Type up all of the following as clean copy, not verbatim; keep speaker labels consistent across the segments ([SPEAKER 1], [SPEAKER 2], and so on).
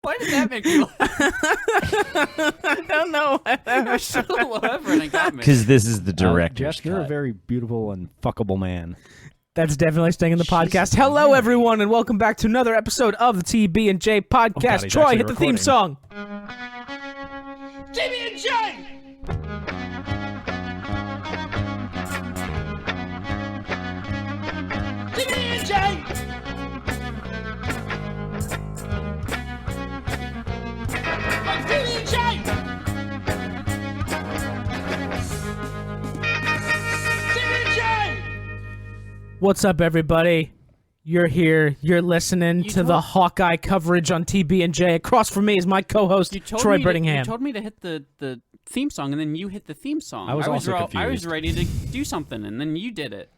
[SPEAKER 1] Why did that make me laugh?
[SPEAKER 2] I don't know.
[SPEAKER 1] I should have laughed and it got me.
[SPEAKER 3] Because this is the director's
[SPEAKER 4] Jeff, you're a
[SPEAKER 3] cut.
[SPEAKER 4] very beautiful and fuckable man.
[SPEAKER 2] That's definitely staying in the podcast. Hello, everyone, and welcome back to another episode of the TB&J podcast.
[SPEAKER 4] he's
[SPEAKER 2] Troy,
[SPEAKER 4] actually
[SPEAKER 2] hit the theme
[SPEAKER 4] recording.
[SPEAKER 2] song.
[SPEAKER 1] TB&J! TB&J! TB&J! TB&J!
[SPEAKER 2] What's up, everybody? You're here. You're listening to the Hawkeye coverage on TB&J. Across from me is my co-host, Troy Brittingham.
[SPEAKER 1] You told me to hit the theme song, and then you hit the theme song.
[SPEAKER 4] I was also
[SPEAKER 1] I
[SPEAKER 4] confused.
[SPEAKER 1] was ready to do something, and then you did it.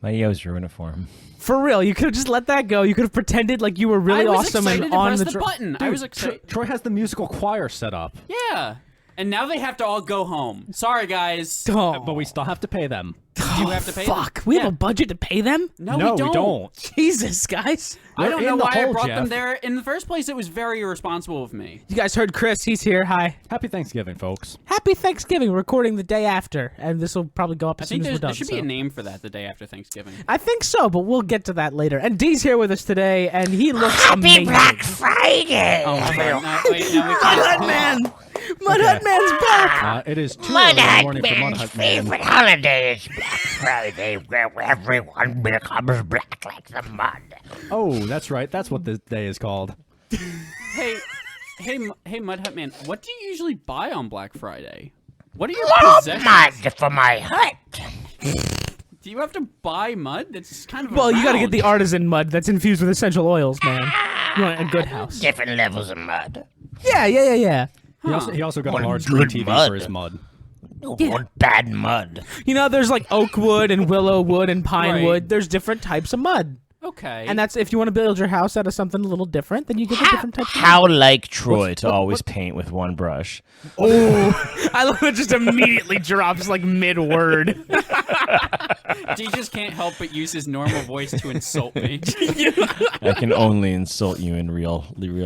[SPEAKER 3] My EO's ruined it for him.
[SPEAKER 2] For real, you could have just let that go. You could have pretended like you were really
[SPEAKER 1] I was
[SPEAKER 2] awesome
[SPEAKER 1] excited
[SPEAKER 2] and
[SPEAKER 1] to
[SPEAKER 2] on
[SPEAKER 1] press
[SPEAKER 2] the
[SPEAKER 1] the button. I was excited.
[SPEAKER 4] Troy has the musical choir set up,
[SPEAKER 1] Yeah. And now they have to all go home. Sorry, guys.
[SPEAKER 2] Oh,
[SPEAKER 4] but we still have to pay them.
[SPEAKER 1] Do you have to pay them?
[SPEAKER 2] fuck. We have
[SPEAKER 1] Yeah.
[SPEAKER 2] a budget to pay them?
[SPEAKER 1] No, we don't.
[SPEAKER 2] Jesus, guys.
[SPEAKER 1] I don't
[SPEAKER 4] We're
[SPEAKER 1] know
[SPEAKER 4] in the
[SPEAKER 1] why I
[SPEAKER 4] hole,
[SPEAKER 1] brought them
[SPEAKER 4] Jeff.
[SPEAKER 1] there. In the first place, it was very irresponsible of me.
[SPEAKER 2] You guys heard Chris. He's here. Hi.
[SPEAKER 4] Happy Thanksgiving, folks.
[SPEAKER 2] Happy Thanksgiving. We're recording the day after, and this will probably go up
[SPEAKER 1] I
[SPEAKER 2] as soon
[SPEAKER 1] think
[SPEAKER 2] as we're done.
[SPEAKER 1] there should be a
[SPEAKER 2] so.
[SPEAKER 1] name for that the day after Thanksgiving.
[SPEAKER 2] I think so, but we'll get to that later. And Dee's here with us today, and he looks amazing.
[SPEAKER 5] Friday!
[SPEAKER 1] Oh my god. No, wait, no, we
[SPEAKER 2] Mud
[SPEAKER 1] can't.
[SPEAKER 2] Hut Man! Mud Hut Man's back!
[SPEAKER 4] It is 2
[SPEAKER 5] Mud
[SPEAKER 4] in the
[SPEAKER 5] Hut
[SPEAKER 4] morning for Mud
[SPEAKER 5] Man's
[SPEAKER 4] Hut Man.
[SPEAKER 5] favorite holiday is Black Friday, where everyone becomes black like the mud.
[SPEAKER 4] Oh, that's right. That's what this day is called.
[SPEAKER 1] Hey, Mud Hut Man, what do you usually buy on Black Friday? What are your
[SPEAKER 5] More
[SPEAKER 1] possessions?
[SPEAKER 5] mud for my hut.
[SPEAKER 1] Do you have to buy mud? That's kind of
[SPEAKER 2] Well, you gotta get
[SPEAKER 1] around.
[SPEAKER 2] the artisan mud that's infused with essential oils, man. You want a good house.
[SPEAKER 5] Different levels of mud.
[SPEAKER 2] Yeah.
[SPEAKER 4] He also got
[SPEAKER 5] One
[SPEAKER 4] a large
[SPEAKER 5] good
[SPEAKER 4] screen TV
[SPEAKER 5] mud.
[SPEAKER 4] for his mud.
[SPEAKER 5] One bad mud.
[SPEAKER 2] You know, there's like oak wood and willow wood and pine
[SPEAKER 1] Right.
[SPEAKER 2] wood. There's different types of mud.
[SPEAKER 1] Okay.
[SPEAKER 2] And that's if you want to build your house out of something a little different, then you get the different types of mud.
[SPEAKER 3] How like Troy to always paint with one brush.
[SPEAKER 2] I love it just immediately drops like mid-word.
[SPEAKER 1] He just can't help but use his normal voice to insult me.
[SPEAKER 3] I can only insult you in real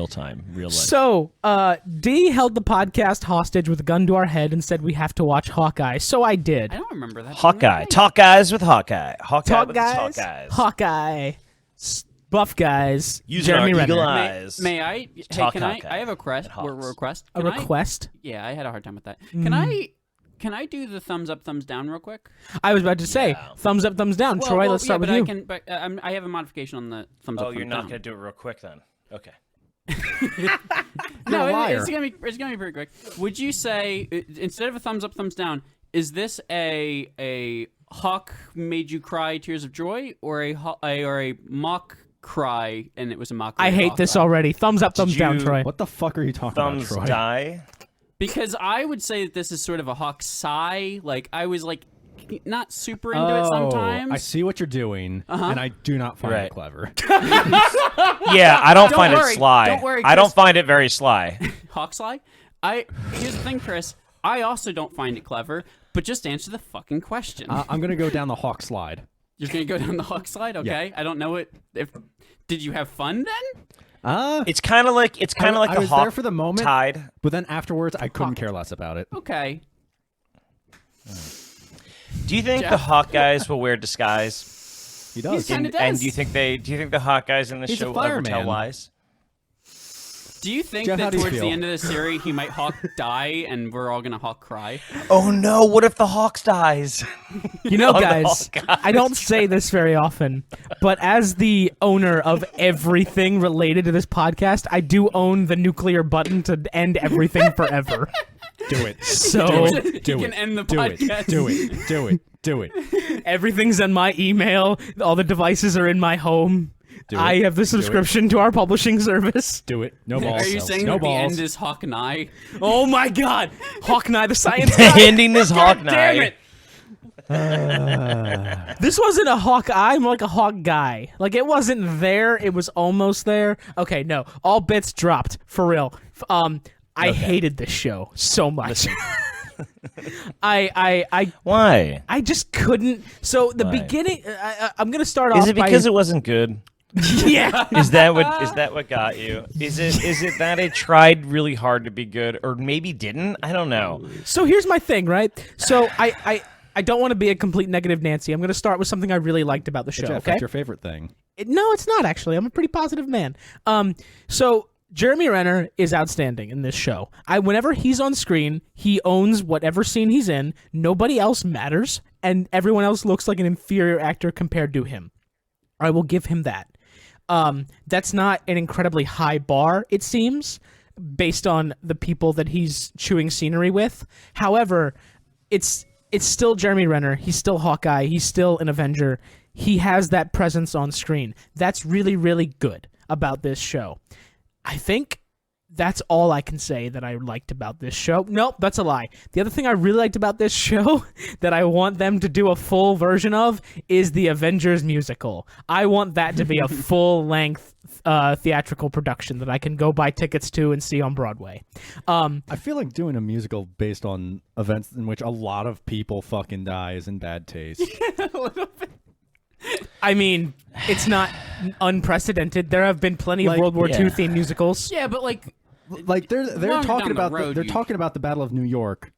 [SPEAKER 3] time, real life.
[SPEAKER 2] So, Dee held the podcast hostage with a gun to our head and said we have to watch Hawkeye. So I did.
[SPEAKER 1] I don't remember that.
[SPEAKER 3] Hawkeye. Talk guys with Hawkeye. Hawkeye
[SPEAKER 2] Talk
[SPEAKER 3] with his
[SPEAKER 2] guys,
[SPEAKER 3] Hawkeyes.
[SPEAKER 2] Hawkeye, buff guys,
[SPEAKER 3] Using
[SPEAKER 2] Jeremy
[SPEAKER 3] our
[SPEAKER 2] Renner.
[SPEAKER 3] eagle eyes.
[SPEAKER 1] May I? Hey,
[SPEAKER 3] Talk
[SPEAKER 1] can I?
[SPEAKER 3] Hawkeye
[SPEAKER 1] I have a request.
[SPEAKER 3] and Hawks.
[SPEAKER 1] Request.
[SPEAKER 2] A
[SPEAKER 1] Can I-
[SPEAKER 2] request?
[SPEAKER 1] Yeah, I had a hard time with that. Can I do the thumbs up, thumbs down real quick?
[SPEAKER 2] I was about to say,
[SPEAKER 3] Yeah.
[SPEAKER 2] thumbs up, thumbs down. Troy, let's start with you.
[SPEAKER 1] I have a modification on the thumbs up.
[SPEAKER 3] Oh, you're
[SPEAKER 1] thumbs
[SPEAKER 3] not
[SPEAKER 1] down.
[SPEAKER 3] gonna do it real quick then. Okay.
[SPEAKER 1] No,
[SPEAKER 4] You're a liar.
[SPEAKER 1] it's gonna be pretty quick. Would you say instead of a thumbs up, thumbs down, is this a Hawk made you cry tears of joy, or a mock cry and it was a mockery?
[SPEAKER 2] I
[SPEAKER 1] of
[SPEAKER 2] hate this
[SPEAKER 1] Hawkeye?
[SPEAKER 2] already. Thumbs up, thumbs down,
[SPEAKER 3] you-
[SPEAKER 2] Troy.
[SPEAKER 4] What the fuck are you talking
[SPEAKER 3] Thumbs
[SPEAKER 4] about, Troy?
[SPEAKER 3] die.
[SPEAKER 1] Because I would say that this is sort of a Hawk sigh. Like I was like not super into it sometimes.
[SPEAKER 4] I see what you're doing, and I do not find
[SPEAKER 3] Right.
[SPEAKER 4] it clever.
[SPEAKER 3] Yeah, I don't find
[SPEAKER 1] worry,
[SPEAKER 3] it sly.
[SPEAKER 1] don't worry,
[SPEAKER 3] I don't
[SPEAKER 1] Chris.
[SPEAKER 3] find it very sly.
[SPEAKER 1] Hawk sigh. Here's the thing, Chris. I also don't find it clever, but just answer the fucking question.
[SPEAKER 4] I'm going to go down the Hawk slide.
[SPEAKER 1] You're gonna go down the Hawk slide, okay? I don't know it. Did you have fun then?
[SPEAKER 3] It's kind of like
[SPEAKER 4] I
[SPEAKER 3] the
[SPEAKER 4] was
[SPEAKER 3] Hawk
[SPEAKER 4] there for the moment,
[SPEAKER 3] tide.
[SPEAKER 4] but then afterwards, I couldn't care less about it.
[SPEAKER 1] Okay.
[SPEAKER 3] Do you think
[SPEAKER 1] Jeff.
[SPEAKER 3] the Hawk guys will wear disguise?
[SPEAKER 4] He does.
[SPEAKER 1] He's kinda
[SPEAKER 3] And
[SPEAKER 1] does.
[SPEAKER 3] do you think the Hawk guys in the
[SPEAKER 4] He's a
[SPEAKER 3] show will ever tell
[SPEAKER 4] fireman.
[SPEAKER 3] lies?
[SPEAKER 1] Do you think
[SPEAKER 4] Jeff, how
[SPEAKER 1] that
[SPEAKER 4] do you
[SPEAKER 1] towards the
[SPEAKER 4] feel?
[SPEAKER 1] end of the series he might Hawk die and we're all gonna Hawk cry?
[SPEAKER 3] Oh no! What if the Hawks dies?
[SPEAKER 2] You know,
[SPEAKER 3] the
[SPEAKER 2] guys,
[SPEAKER 3] Hawkeyes.
[SPEAKER 2] I don't say this very often, but as the owner of everything related to this podcast, I do own the nuclear button to end everything forever.
[SPEAKER 4] Do it.
[SPEAKER 2] So
[SPEAKER 1] You can end the podcast.
[SPEAKER 4] Do it. Do it. Do it.
[SPEAKER 2] everything's in my email. All the devices are in my home.
[SPEAKER 4] Do it.
[SPEAKER 2] I have the subscription to our publishing service.
[SPEAKER 4] Do it. No balls.
[SPEAKER 1] Are you saying
[SPEAKER 4] no
[SPEAKER 1] that the
[SPEAKER 4] balls.
[SPEAKER 1] end is Hawk and I?
[SPEAKER 2] Oh my God, Hawkeye the science
[SPEAKER 3] The
[SPEAKER 2] guy.
[SPEAKER 3] ending is Hawk
[SPEAKER 2] Damn
[SPEAKER 3] Night.
[SPEAKER 2] it. This wasn't a Hawkeye, more like a Hawk guy. Like it wasn't there, it was almost there. Okay, no, all bits dropped for real. I hated this show so much.
[SPEAKER 3] Why?
[SPEAKER 2] I just couldn't. So the
[SPEAKER 3] Why?
[SPEAKER 2] beginning, I'm gonna start off.
[SPEAKER 3] Is it because it wasn't good?
[SPEAKER 2] Yeah.
[SPEAKER 3] Is that what got you? Is it that it tried really hard to be good, or maybe didn't? I don't know.
[SPEAKER 2] So here's my thing, right? So I don't want to be a complete negative Nancy. I'm going to start with something I really liked about the show.
[SPEAKER 4] Jeff,
[SPEAKER 2] Okay.
[SPEAKER 4] what's your favorite thing?
[SPEAKER 2] No, it's not actually. I'm a pretty positive man. So Jeremy Renner is outstanding in this show. Whenever he's on screen, he owns whatever scene he's in. Nobody else matters, and everyone else looks like an inferior actor compared to him. I will give him that. That's not an incredibly high bar, it seems, based on the people that he's chewing scenery with. However, it's still Jeremy Renner. He's still Hawkeye. He's still an Avenger. He has that presence on screen. That's really, really good about this show. I think that's all I can say that I liked about this show. Nope, that's a lie. The other thing I really liked about this show that I want them to do a full version of is the Avengers musical. I want that to be a full-length theatrical production that I can go buy tickets to and see on Broadway.
[SPEAKER 4] I feel like doing a musical based on events in which a lot of people fucking die is in bad taste.
[SPEAKER 2] I mean, it's not unprecedented. There have been plenty of World War II themed musicals.
[SPEAKER 1] Yeah, but like
[SPEAKER 4] they're
[SPEAKER 1] longer
[SPEAKER 4] talking
[SPEAKER 1] down the
[SPEAKER 4] about
[SPEAKER 1] road,
[SPEAKER 4] they're
[SPEAKER 1] you-
[SPEAKER 4] talking about the Battle of New York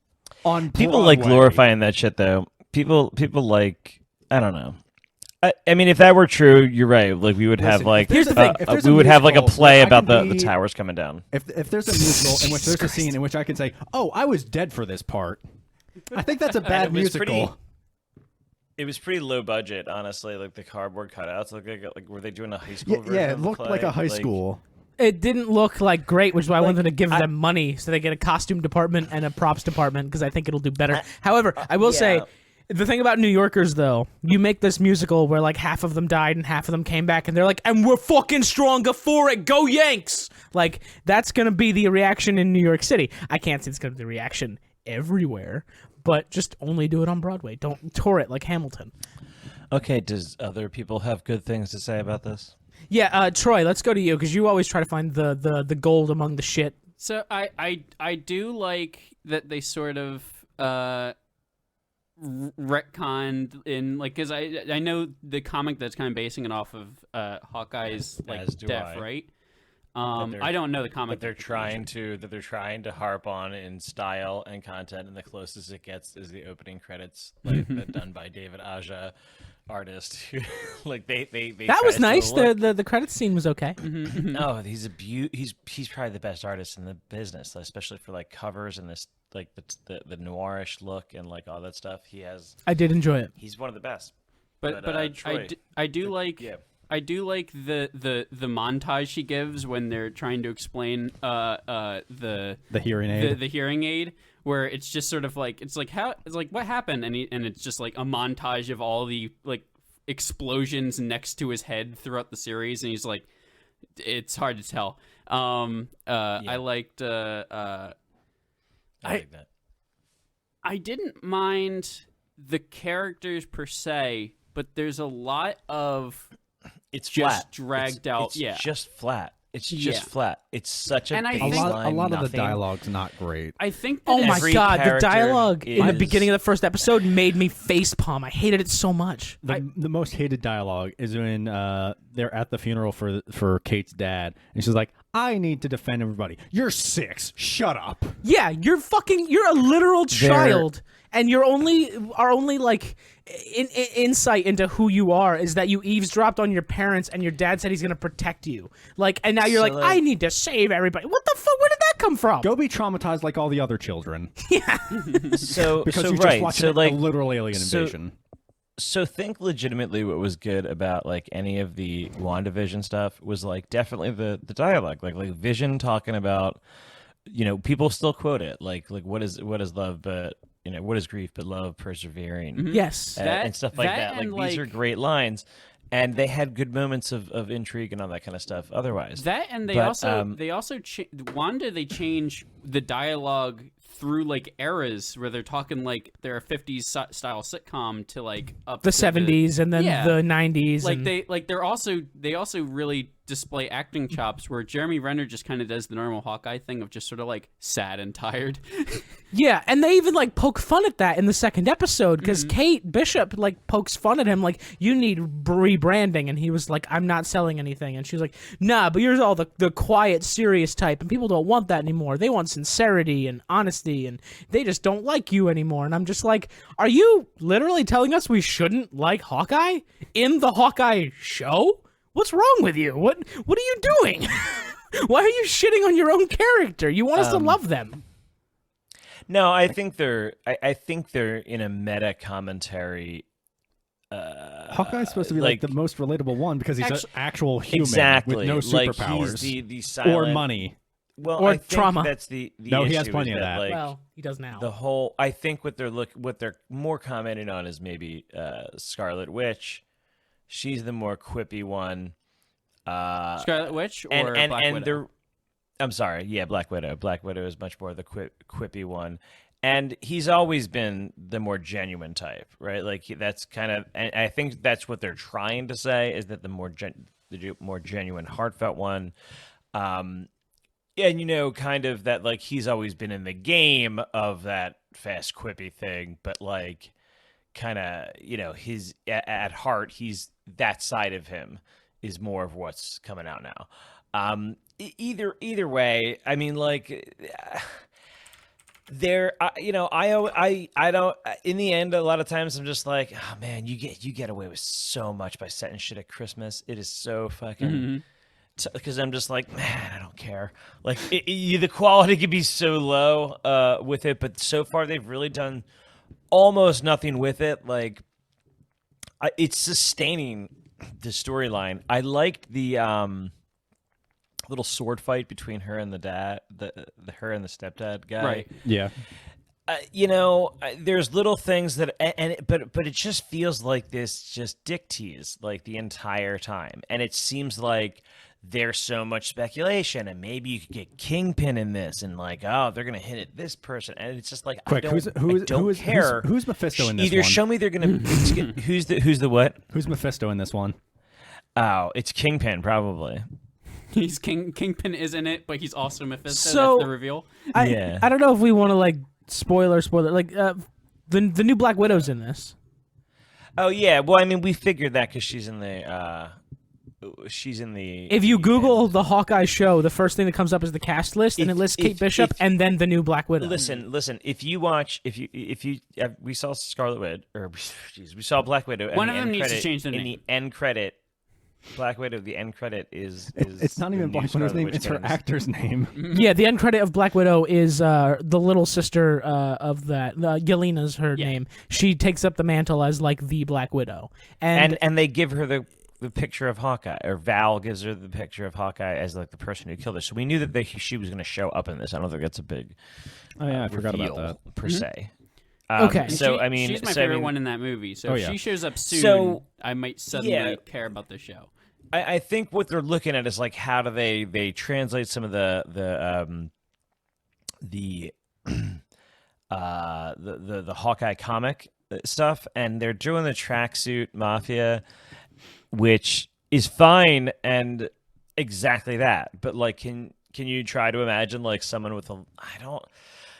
[SPEAKER 4] on
[SPEAKER 3] People like
[SPEAKER 4] Broadway.
[SPEAKER 3] glorifying that shit, though. People like, I don't know. I mean, if that were true, you're right. Like we would have
[SPEAKER 4] Listen,
[SPEAKER 3] like
[SPEAKER 4] here's the thing, if there's
[SPEAKER 3] we
[SPEAKER 4] a
[SPEAKER 3] would have like a
[SPEAKER 4] musical
[SPEAKER 3] play
[SPEAKER 4] where I
[SPEAKER 3] about
[SPEAKER 4] can
[SPEAKER 3] the
[SPEAKER 4] be-
[SPEAKER 3] towers coming down.
[SPEAKER 4] If there's a musical in which there's a scene in which I can say, "Oh, I was dead for this part," I think that's a bad
[SPEAKER 3] it was
[SPEAKER 4] musical.
[SPEAKER 3] It was pretty low budget, honestly. Like the cardboard cutouts, like were they doing a high school version?
[SPEAKER 4] Yeah, it
[SPEAKER 3] of the
[SPEAKER 4] looked
[SPEAKER 3] play?
[SPEAKER 4] like a high school.
[SPEAKER 2] It didn't look like great, which is why I wanted to give them money so they get a costume department and a props department because I think it'll do better. However, I will say, the thing about New Yorkers, though, you make this musical where like half of them died and half of them came back and they're like, and we're fucking stronger for it, go Yanks! Like, that's going to be the reaction in New York City. I can't say it's going to be the reaction everywhere, but just only do it on Broadway. Don't tour it like Hamilton.
[SPEAKER 3] Okay, does other people have good things to say about this?
[SPEAKER 2] Yeah, Troy, let's go to you because you always try to find the gold among the shit.
[SPEAKER 1] So I do like that they sort of retconned in like because I know the comic that's kind of basing it off of Hawkeye's like
[SPEAKER 3] As do
[SPEAKER 1] death,
[SPEAKER 3] I.
[SPEAKER 1] right?
[SPEAKER 3] they're-
[SPEAKER 1] I don't know the comic.
[SPEAKER 3] But they're trying to harp on in style and content, and the closest it gets is the opening credits, like done by David Aja, artist. Who, like they
[SPEAKER 2] That
[SPEAKER 3] try
[SPEAKER 2] was
[SPEAKER 3] to
[SPEAKER 2] nice.
[SPEAKER 3] look-
[SPEAKER 2] The credits scene was okay.
[SPEAKER 3] No, he's he's probably the best artist in the business, especially for like covers and this like the noirish look and like all that stuff.
[SPEAKER 2] I did enjoy it.
[SPEAKER 3] He's one of the best.
[SPEAKER 1] But
[SPEAKER 3] Troy,
[SPEAKER 1] I do like
[SPEAKER 3] yeah.
[SPEAKER 1] I do like the montage she gives when they're trying to explain the
[SPEAKER 4] hearing aid.
[SPEAKER 1] the hearing aid, where it's just sort of like it's like what happened, and it's just like a montage of all the like explosions next to his head throughout the series, and he's like, it's hard to tell. I liked
[SPEAKER 3] I like that.
[SPEAKER 1] I didn't mind the characters per se, but there's a lot of
[SPEAKER 3] It's
[SPEAKER 1] just
[SPEAKER 3] flat.
[SPEAKER 1] dragged out.
[SPEAKER 3] It's
[SPEAKER 1] Yeah.
[SPEAKER 3] just flat. It's
[SPEAKER 1] Yeah.
[SPEAKER 3] just flat. It's such a
[SPEAKER 1] And I
[SPEAKER 3] baseline.
[SPEAKER 1] think-
[SPEAKER 4] a lot of the
[SPEAKER 3] nothing.
[SPEAKER 4] dialogue's not great.
[SPEAKER 1] I think that
[SPEAKER 2] Oh my
[SPEAKER 3] Every
[SPEAKER 2] god, the
[SPEAKER 3] character
[SPEAKER 2] dialogue in the
[SPEAKER 3] is-
[SPEAKER 2] beginning of the first episode made me facepalm. I hated it so much.
[SPEAKER 4] The most hated dialogue is when they're at the funeral for Kate's dad, and she's like, "I need to defend everybody. You're 6. Shut up."
[SPEAKER 2] Yeah, you're a literal child, and your only like insight into who you are is that you eavesdropped on your parents, and your dad said he's gonna protect you. Like, and now you're
[SPEAKER 3] So,
[SPEAKER 2] like, I need to save everybody. What the fuck? Where did that come from?
[SPEAKER 4] Go be traumatized like all the other children
[SPEAKER 3] So
[SPEAKER 4] because
[SPEAKER 3] so
[SPEAKER 4] you're
[SPEAKER 3] right.
[SPEAKER 4] just watching
[SPEAKER 3] So like
[SPEAKER 4] a literal alien
[SPEAKER 3] so-
[SPEAKER 4] invasion.
[SPEAKER 3] So think legitimately what was good about like any of the WandaVision stuff was like definitely the dialogue, like Vision talking about, you know, people still quote it like what is love but you know what is grief but love persevering
[SPEAKER 2] Yes.
[SPEAKER 3] and stuff like that.
[SPEAKER 1] and,
[SPEAKER 3] Like these are great lines, and they had good moments of intrigue and all that kind of stuff. Otherwise,
[SPEAKER 1] that, and they
[SPEAKER 3] But,
[SPEAKER 1] also Wanda, they change the dialogue through like eras where they're talking like they're a 50s style sitcom to like up
[SPEAKER 2] The
[SPEAKER 1] to
[SPEAKER 2] 70s and then
[SPEAKER 1] Yeah.
[SPEAKER 2] the 90s.
[SPEAKER 1] like
[SPEAKER 2] and...
[SPEAKER 1] they also really display acting chops where Jeremy Renner just kind of does the normal Hawkeye thing of just sort of like sad and tired.
[SPEAKER 2] Yeah, and they even like poke fun at that in the second episode because Kate Bishop like pokes fun at him like, you need rebranding, and he was like, I'm not selling anything, and she's like, nah, but you're all the quiet, serious type, and people don't want that anymore. They want sincerity and honesty, and they just don't like you anymore. And I'm just like, are you literally telling us we shouldn't like Hawkeye in the Hawkeye show? What's wrong with you? What are you doing? Why are you shitting on your own character? You want us to love them.
[SPEAKER 3] No, I think they're in a meta commentary.
[SPEAKER 4] Hawkeye's supposed to be like the most relatable one because he's an actual human
[SPEAKER 3] exactly
[SPEAKER 4] with no
[SPEAKER 3] like
[SPEAKER 4] superpowers
[SPEAKER 3] he's the silent,
[SPEAKER 4] or money.
[SPEAKER 3] Well,
[SPEAKER 2] Or
[SPEAKER 3] I think
[SPEAKER 2] trauma.
[SPEAKER 3] That's the
[SPEAKER 4] No, he has
[SPEAKER 3] issue
[SPEAKER 4] plenty
[SPEAKER 3] is
[SPEAKER 4] of that.
[SPEAKER 3] Like,
[SPEAKER 2] Well, he does now.
[SPEAKER 3] the whole, I think what they're more commenting on is maybe Scarlet Witch. She's the more quippy one.
[SPEAKER 1] Scarlet Witch or Black Widow?
[SPEAKER 3] I'm sorry, yeah, Black Widow. Black Widow is much more the quippy one, and he's always been the more genuine type, right? Like that's kind of, and I think that's what they're trying to say is that the more genuine, heartfelt one. And kind of that like he's always been in the game of that fast quippy thing, but like kind of his at heart he's that side of him is more of what's coming out now. Either way, I mean, like there, I don't. In the end, a lot of times I'm just like, oh man, you get away with so much by setting shit at Christmas. It is so fucking. Because I'm just like, man, I don't care. Like the quality could be so low with it, but so far they've really done almost nothing with it. Like it's sustaining the storyline. I liked the little sword fight between her and the dad, her and the stepdad guy.
[SPEAKER 1] Right.
[SPEAKER 4] Yeah.
[SPEAKER 3] There's little things that, but it just feels like this just dick tease like the entire time, and it seems like there's so much speculation, and maybe you could get Kingpin in this, and like, oh, they're gonna hit at this person, and it's just like,
[SPEAKER 4] Quick,
[SPEAKER 3] I don't care.
[SPEAKER 4] Who's Mephisto in this
[SPEAKER 3] Either
[SPEAKER 4] one?
[SPEAKER 3] show me they're gonna who's the what?
[SPEAKER 4] Who's Mephisto in this one?
[SPEAKER 3] Oh, it's Kingpin probably.
[SPEAKER 1] He's Kingpin is in it, but he's also Mephisto.
[SPEAKER 2] So-
[SPEAKER 1] That's the reveal.
[SPEAKER 3] Yeah.
[SPEAKER 2] I don't know if we want to like spoiler like the new Black Widow's in this.
[SPEAKER 3] Oh yeah, well I mean we figured that because she's in the.
[SPEAKER 2] If you Google the Hawkeye show, the first thing that comes up is the cast list, and it lists Kate Bishop and then the new Black Widow.
[SPEAKER 3] Listen. If you we saw Scarlet Witch, or we saw Black Widow. And
[SPEAKER 1] One
[SPEAKER 3] the
[SPEAKER 1] of them
[SPEAKER 3] end
[SPEAKER 1] needs to
[SPEAKER 3] credit,
[SPEAKER 1] change the
[SPEAKER 3] in
[SPEAKER 1] name.
[SPEAKER 3] the end credit. Black Widow. The end credit is
[SPEAKER 4] It's not even
[SPEAKER 3] the new
[SPEAKER 4] Black Widow's
[SPEAKER 3] Scarlet
[SPEAKER 4] name;
[SPEAKER 3] Witch
[SPEAKER 4] it's her
[SPEAKER 3] getting-
[SPEAKER 4] actor's name.
[SPEAKER 2] Yeah, the end credit of Black Widow is the little sister of that. Yelena's her name. She takes up the mantle as like the Black Widow,
[SPEAKER 3] And they give her the picture of Hawkeye, or Val gives her the picture of Hawkeye as like the person who killed her. So we knew that she was going to show up in this. I don't think that's a big.
[SPEAKER 4] Oh yeah, I forgot about
[SPEAKER 3] reveal,
[SPEAKER 4] that.
[SPEAKER 3] per se.
[SPEAKER 2] Okay.
[SPEAKER 1] And
[SPEAKER 3] So I mean,
[SPEAKER 1] she's my
[SPEAKER 3] so, I
[SPEAKER 1] favorite
[SPEAKER 3] mean,
[SPEAKER 1] one in that movie. So
[SPEAKER 4] Oh,
[SPEAKER 1] if
[SPEAKER 4] yeah.
[SPEAKER 1] she shows up soon,
[SPEAKER 3] So,
[SPEAKER 1] I might suddenly
[SPEAKER 3] yeah.
[SPEAKER 1] care about the show.
[SPEAKER 3] I think what they're looking at is like how do they translate some of the Hawkeye comic stuff, and they're doing the tracksuit mafia, which is fine and exactly that. But like, can you try to imagine like someone with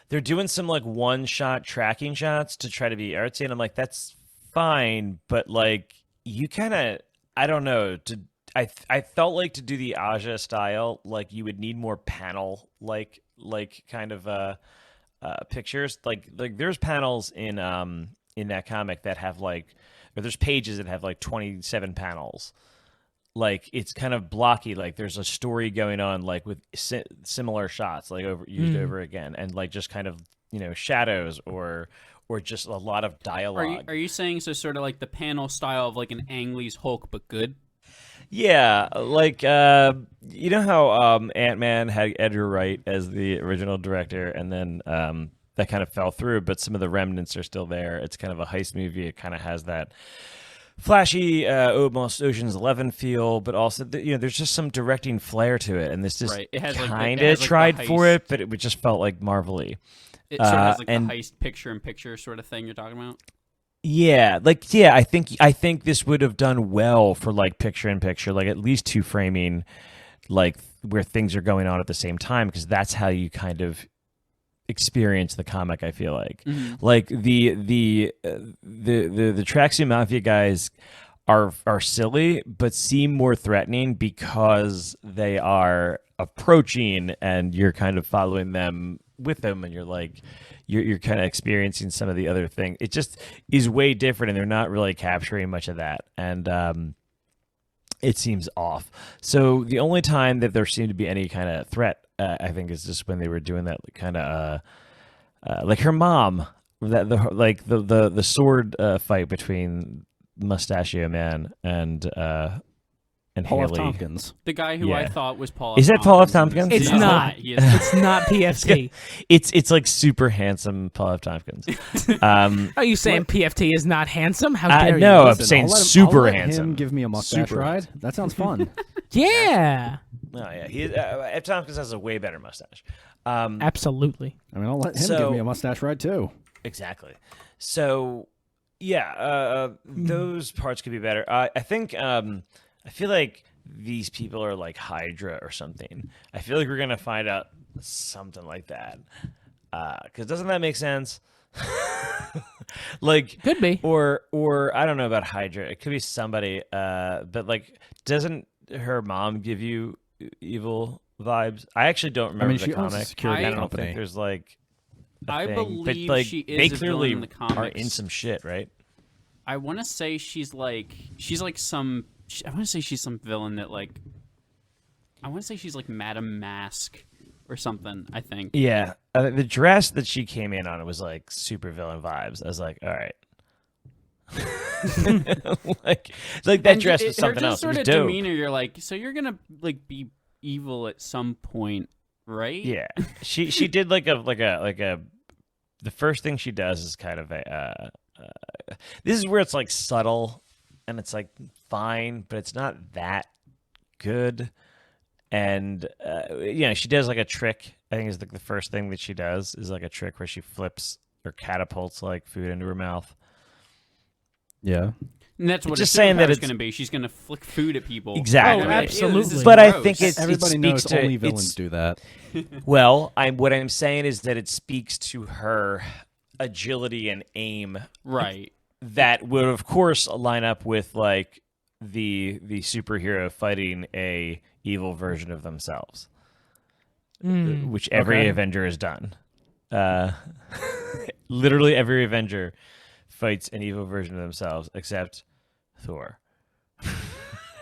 [SPEAKER 3] they're doing some like one-shot tracking shots to try to be artsy, and I'm like, that's fine, but like you kind of, I don't know, I felt like to do the Aja style, like you would need more panel like kind of pictures. Like there's panels in that comic that have like, or there's pages that have like 27 panels. Like it's kind of blocky. Like there's a story going on, like with similar shots, like used over again, and like just kind of shadows or just a lot of dialogue.
[SPEAKER 1] Are you saying so? Sort of like the panel style of like an Ang Lee's Hulk, but good.
[SPEAKER 3] Yeah, like you know how Ant-Man had Edgar Wright as the original director, and then that kind of fell through, but some of the remnants are still there. It's kind of a heist movie. It kind of has that flashy, almost Ocean's 11 feel, but also there's just some directing flair to it, and this just
[SPEAKER 1] Right. It has, like,
[SPEAKER 3] kind
[SPEAKER 1] it has,
[SPEAKER 3] of
[SPEAKER 1] like, the
[SPEAKER 3] tried for
[SPEAKER 1] heist.
[SPEAKER 3] it, but it just felt like Marvel-y.
[SPEAKER 1] It sort of has like
[SPEAKER 3] and
[SPEAKER 1] the heist picture-in-picture sort of thing you're talking about.
[SPEAKER 3] yeah, I think this would have done well for like picture-in-picture, like at least two framing, like where things are going on at the same time, because that's how you kind of experience the comic. I feel like like the Tracksuit Mafia guys are silly but seem more threatening because they are approaching and you're kind of following them with them, and you're like you're kind of experiencing some of the other thing. It just is way different, and they're not really capturing much of that, and it seems off. So the only time that there seemed to be any kind of threat, I think, is just when they were doing that kind of like her mom, that the sword fight between Mustachio Man and
[SPEAKER 4] Paul F.
[SPEAKER 3] Haley.
[SPEAKER 4] Tompkins.
[SPEAKER 1] The guy who I
[SPEAKER 3] Yeah.
[SPEAKER 1] thought was Paul.
[SPEAKER 3] Is
[SPEAKER 1] F.
[SPEAKER 3] that Paul F.
[SPEAKER 1] Tompkins.
[SPEAKER 3] Tompkins?
[SPEAKER 2] It's
[SPEAKER 1] He's
[SPEAKER 2] not.
[SPEAKER 1] He is not.
[SPEAKER 2] It's not PFT.
[SPEAKER 3] It's like super handsome Paul F. Tompkins.
[SPEAKER 2] Are you saying PFT is not handsome? How dare you?
[SPEAKER 3] No, I'm
[SPEAKER 4] Listen,
[SPEAKER 3] saying
[SPEAKER 4] I'll let him-
[SPEAKER 3] super
[SPEAKER 4] I'll let
[SPEAKER 3] handsome.
[SPEAKER 4] Him give me a mustache
[SPEAKER 3] Super.
[SPEAKER 4] ride. That sounds fun.
[SPEAKER 2] Yeah,
[SPEAKER 3] No, yeah, F. Tompkins has a way better mustache.
[SPEAKER 2] absolutely.
[SPEAKER 4] I mean, I'll let him
[SPEAKER 3] So-
[SPEAKER 4] give me a mustache ride too.
[SPEAKER 3] Exactly. So, yeah, those parts could be better. I think I feel like these people are like Hydra or something. I feel like we're gonna find out something like that. Because doesn't that make sense? Like
[SPEAKER 2] Could be.
[SPEAKER 3] or I don't know about Hydra. It could be somebody. But like, doesn't her mom give you evil vibes? I actually don't remember
[SPEAKER 4] I mean,
[SPEAKER 3] the
[SPEAKER 4] she owns a
[SPEAKER 3] comic.
[SPEAKER 4] security
[SPEAKER 3] I don't
[SPEAKER 4] company.
[SPEAKER 3] think there's like. a
[SPEAKER 1] I
[SPEAKER 3] thing,
[SPEAKER 1] believe
[SPEAKER 3] but, like,
[SPEAKER 1] she is
[SPEAKER 3] they
[SPEAKER 1] a villain
[SPEAKER 3] clearly
[SPEAKER 1] in the
[SPEAKER 3] are in
[SPEAKER 1] comics.
[SPEAKER 3] some shit, right?
[SPEAKER 1] I want to say she's like some. I want to say she's some villain that like. I want to say she's like Madame Mask or something. I think.
[SPEAKER 3] Yeah, the dress that she came in on, it was like super villain vibes. I was like, all right. like that
[SPEAKER 1] And
[SPEAKER 3] dress was something
[SPEAKER 1] her
[SPEAKER 3] else.
[SPEAKER 1] just
[SPEAKER 3] It was
[SPEAKER 1] sort of
[SPEAKER 3] dope.
[SPEAKER 1] demeanor. You're like, so you're gonna like be evil at some point, right?
[SPEAKER 3] Yeah, she did like a. The first thing she does is kind of a. This is where it's like subtle, and it's like fine, but it's not that good. And she does like a trick. I think is like the first thing that she does is like a trick where she flips or catapults like food into her mouth.
[SPEAKER 4] Yeah.
[SPEAKER 1] And that's what
[SPEAKER 3] Just
[SPEAKER 1] her
[SPEAKER 3] saying that
[SPEAKER 1] superpower's
[SPEAKER 3] it's-
[SPEAKER 1] gonna be. She's gonna flick food at people.
[SPEAKER 3] Exactly.
[SPEAKER 2] Oh,
[SPEAKER 1] Like,
[SPEAKER 2] absolutely.
[SPEAKER 1] this is
[SPEAKER 3] But I
[SPEAKER 1] gross.
[SPEAKER 3] think it's-
[SPEAKER 4] Everybody knows
[SPEAKER 3] speaks to-
[SPEAKER 4] only
[SPEAKER 3] it's-
[SPEAKER 4] villains do that.
[SPEAKER 3] Well, what I'm saying is that it speaks to her agility and aim
[SPEAKER 1] right.
[SPEAKER 3] that would, of course, line up with like the superhero fighting a evil version of themselves, which every Avenger has done. Literally every Avenger fights an evil version of themselves, except Thor.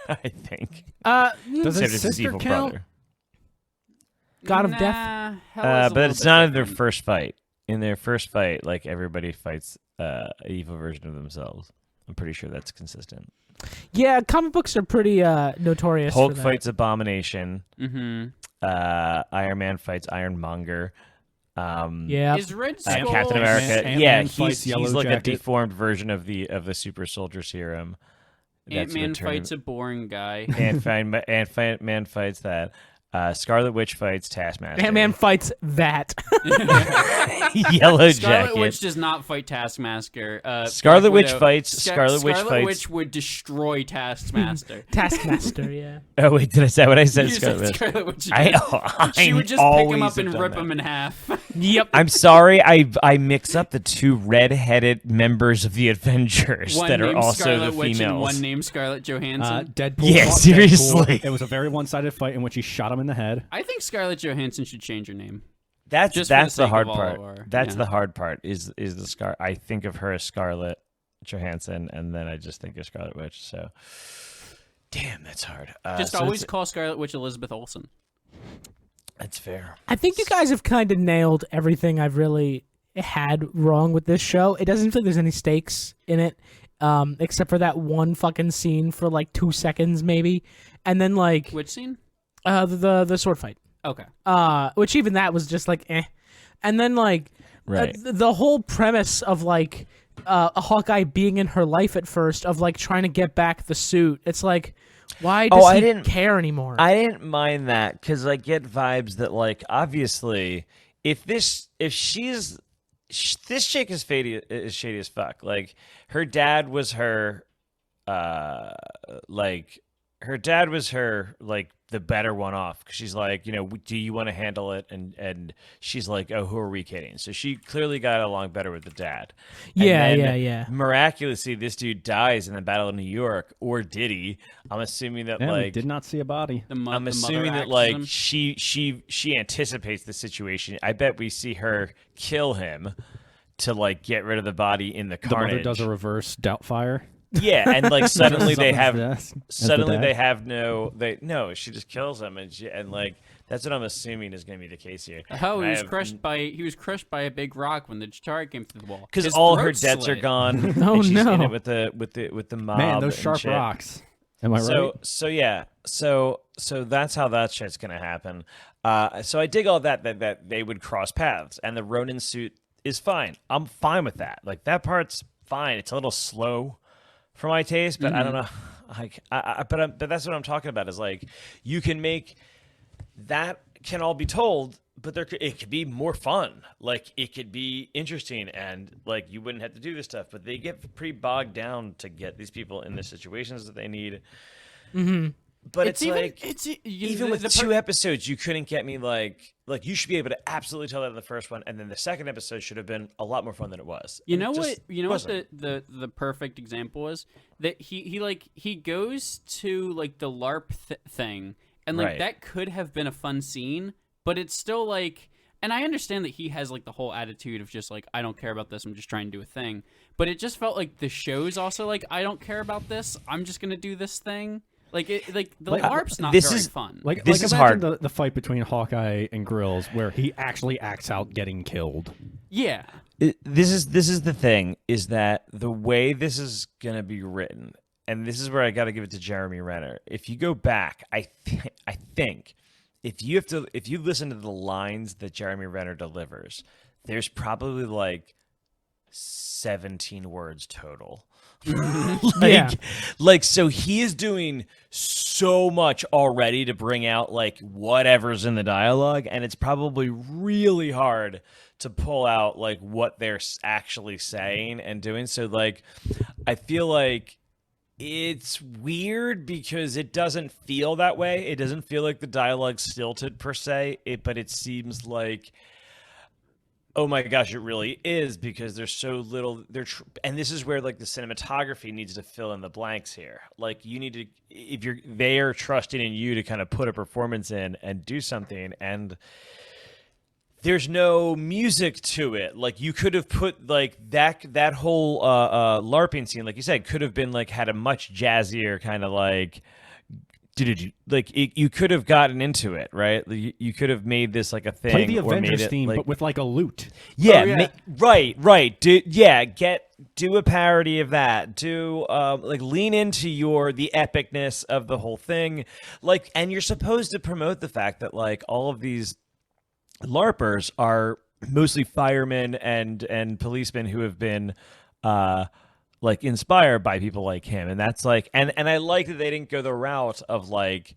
[SPEAKER 3] I think.
[SPEAKER 4] Does
[SPEAKER 3] Except
[SPEAKER 4] his
[SPEAKER 3] it's his
[SPEAKER 4] sister
[SPEAKER 3] evil
[SPEAKER 4] count?
[SPEAKER 3] brother.
[SPEAKER 2] God of Death?
[SPEAKER 1] Nah, Hela's a
[SPEAKER 3] But
[SPEAKER 1] little
[SPEAKER 3] it's
[SPEAKER 1] bit
[SPEAKER 3] not in their
[SPEAKER 1] different.
[SPEAKER 3] first fight. In their first fight, like everybody fights an evil version of themselves. I'm pretty sure that's consistent.
[SPEAKER 2] Yeah, comic books are pretty notorious.
[SPEAKER 3] Hulk
[SPEAKER 2] for that.
[SPEAKER 3] fights Abomination.
[SPEAKER 1] Mm-hmm.
[SPEAKER 3] Iron Man fights Ironmonger.
[SPEAKER 2] Yeah.
[SPEAKER 1] Is Red Skull
[SPEAKER 3] Captain America.
[SPEAKER 4] Ant-Man
[SPEAKER 3] yeah,
[SPEAKER 4] fights Yellow
[SPEAKER 3] he's like a
[SPEAKER 4] Jacket.
[SPEAKER 3] deformed version of the super soldier serum. That's
[SPEAKER 1] Ant-Man
[SPEAKER 3] gonna turn-
[SPEAKER 1] fights a boring guy.
[SPEAKER 3] Ant-Man fights that. Scarlet Witch fights Taskmaster.
[SPEAKER 2] Ant-Man fights that.
[SPEAKER 3] Yellow
[SPEAKER 1] Scarlet
[SPEAKER 3] Jacket.
[SPEAKER 1] Witch does not fight Taskmaster.
[SPEAKER 3] Scarlet
[SPEAKER 1] Black
[SPEAKER 3] Witch
[SPEAKER 1] Widow-
[SPEAKER 3] fights.
[SPEAKER 1] Scar-
[SPEAKER 3] Scarlet Witch
[SPEAKER 1] Scarlet
[SPEAKER 3] fights.
[SPEAKER 1] Witch would destroy Taskmaster.
[SPEAKER 2] Taskmaster, yeah.
[SPEAKER 3] Oh wait, did I say what I said?
[SPEAKER 1] You
[SPEAKER 3] Scarlet
[SPEAKER 1] said
[SPEAKER 3] Witch.
[SPEAKER 1] Scarlet Witch.
[SPEAKER 3] I
[SPEAKER 1] She would just pick him up and rip him in half.
[SPEAKER 2] Yep.
[SPEAKER 3] I'm sorry, I mix up the two red-headed members of the Avengers
[SPEAKER 1] One
[SPEAKER 3] that are
[SPEAKER 1] named
[SPEAKER 3] also
[SPEAKER 1] Scarlet
[SPEAKER 3] the
[SPEAKER 1] Witch and
[SPEAKER 3] females.
[SPEAKER 1] one named Scarlett Johansson.
[SPEAKER 4] Deadpool.
[SPEAKER 3] Yeah,
[SPEAKER 4] fought
[SPEAKER 3] seriously.
[SPEAKER 4] Deadpool. It was a very one-sided fight in which he shot him in the head.
[SPEAKER 1] I think Scarlett Johansson should change her name.
[SPEAKER 3] That's
[SPEAKER 1] Just for the
[SPEAKER 3] the
[SPEAKER 1] sake
[SPEAKER 3] hard
[SPEAKER 1] of all
[SPEAKER 3] part.
[SPEAKER 1] of our-
[SPEAKER 3] That's
[SPEAKER 1] yeah.
[SPEAKER 3] the hard part. Is the Scar? I think of her as Scarlett Johansson, and then I just think of Scarlet Witch. So, damn, that's hard.
[SPEAKER 1] Just
[SPEAKER 3] so
[SPEAKER 1] always
[SPEAKER 3] it's-
[SPEAKER 1] call Scarlet Witch Elizabeth Olsen.
[SPEAKER 3] That's fair.
[SPEAKER 2] I think you guys have kind of nailed everything I've really had wrong with this show. It doesn't feel like there's any stakes in it, except for that one fucking scene for like 2 seconds maybe, and then like
[SPEAKER 1] Which scene?
[SPEAKER 2] the sword fight.
[SPEAKER 1] Okay.
[SPEAKER 2] Which even that was just like eh, and then like
[SPEAKER 3] Right.
[SPEAKER 2] the whole premise of like a Hawkeye being in her life at first of like trying to get back the suit. It's like, why does
[SPEAKER 3] I
[SPEAKER 2] he
[SPEAKER 3] didn't-
[SPEAKER 2] care anymore?
[SPEAKER 3] I didn't mind that because I get vibes that, like, obviously, if she's this chick is shady as fuck. Like her dad was her like the better one off, because she's like, do you want to handle it? And she's like, oh, who are we kidding? So she clearly got along better with the dad.
[SPEAKER 2] Yeah.
[SPEAKER 3] Miraculously, this dude dies in the Battle of New York, or did he? I'm assuming that
[SPEAKER 4] we did not see a body.
[SPEAKER 3] I'm assuming that like she anticipates the situation. I bet we see her kill him to like get rid of the body in the carnage.
[SPEAKER 4] The mother does a reverse Doubtfire.
[SPEAKER 3] Yeah, and like suddenly they have she just kills him, and like that's what I'm assuming is going to be the case here.
[SPEAKER 1] Oh, he was crushed by a big rock when the Chitauri came through the wall.
[SPEAKER 3] Because all her debts are gone.
[SPEAKER 2] Oh,
[SPEAKER 3] and she's
[SPEAKER 2] no.
[SPEAKER 3] in it with the mob.
[SPEAKER 4] Man, those
[SPEAKER 3] and
[SPEAKER 4] sharp
[SPEAKER 3] shit.
[SPEAKER 4] rocks. Am I right?
[SPEAKER 3] So that's how that shit's gonna happen. So I dig all that they would cross paths, and the Ronin suit is fine. I'm fine with that. Like that part's fine. It's a little slow for my taste, but I don't know. Like, but that's what I'm talking about. Is like you can make that can all be told, but it could be more fun. Like it could be interesting, and like you wouldn't have to do this stuff. But they get pretty bogged down to get these people in the situations that they need.
[SPEAKER 2] Mm-hmm.
[SPEAKER 3] But
[SPEAKER 1] even
[SPEAKER 3] with 2 episodes, you couldn't get me like you should be able to absolutely tell that in the first one, and then the second episode should have been a lot more fun than it was.
[SPEAKER 1] You know what the perfect example was? That he goes to like the LARP thing, and like that could have been a fun scene, but it's still like, and I understand that he has like the whole attitude of just like, I don't care about this, I'm just trying to do a thing. But it just felt like the show's also like, I don't care about this, I'm just gonna do this thing. Like LARP's not very fun.
[SPEAKER 4] Like
[SPEAKER 3] this is
[SPEAKER 4] imagine
[SPEAKER 3] hard.
[SPEAKER 4] The fight between Hawkeye and Grills, where he actually acts out getting killed.
[SPEAKER 1] Yeah.
[SPEAKER 3] This is the thing, is that the way this is gonna be written, and this is where I got to give it to Jeremy Renner. If you go back, I think if you listen to the lines that Jeremy Renner delivers, there's probably like 17 words total. So he is doing so much already to bring out like whatever's in the dialogue, and it's probably really hard to pull out like what they're actually saying and doing. So like I feel like it's weird because it doesn't feel that way. It doesn't feel like the dialogue's stilted per se, but it seems like, oh my gosh, it really is, because there's so little and this is where like the cinematography needs to fill in the blanks here. Like you need to, they are trusting in you to kind of put a performance in and do something, and there's no music to it. Like you could have put like that whole LARPing scene, like you said, could have been like had a much jazzier kind of like you could have gotten into it, right? You could have made this like a thing.
[SPEAKER 4] Play the
[SPEAKER 3] or
[SPEAKER 4] Avengers
[SPEAKER 3] made it,
[SPEAKER 4] theme,
[SPEAKER 3] like,
[SPEAKER 4] but with like a lute.
[SPEAKER 3] Yeah, right. Do a parody of that. Do like lean into the epicness of the whole thing. Like, and you're supposed to promote the fact that like all of these LARPers are mostly firemen and policemen who have been like inspired by people like him, and that's like, and I like that they didn't go the route of like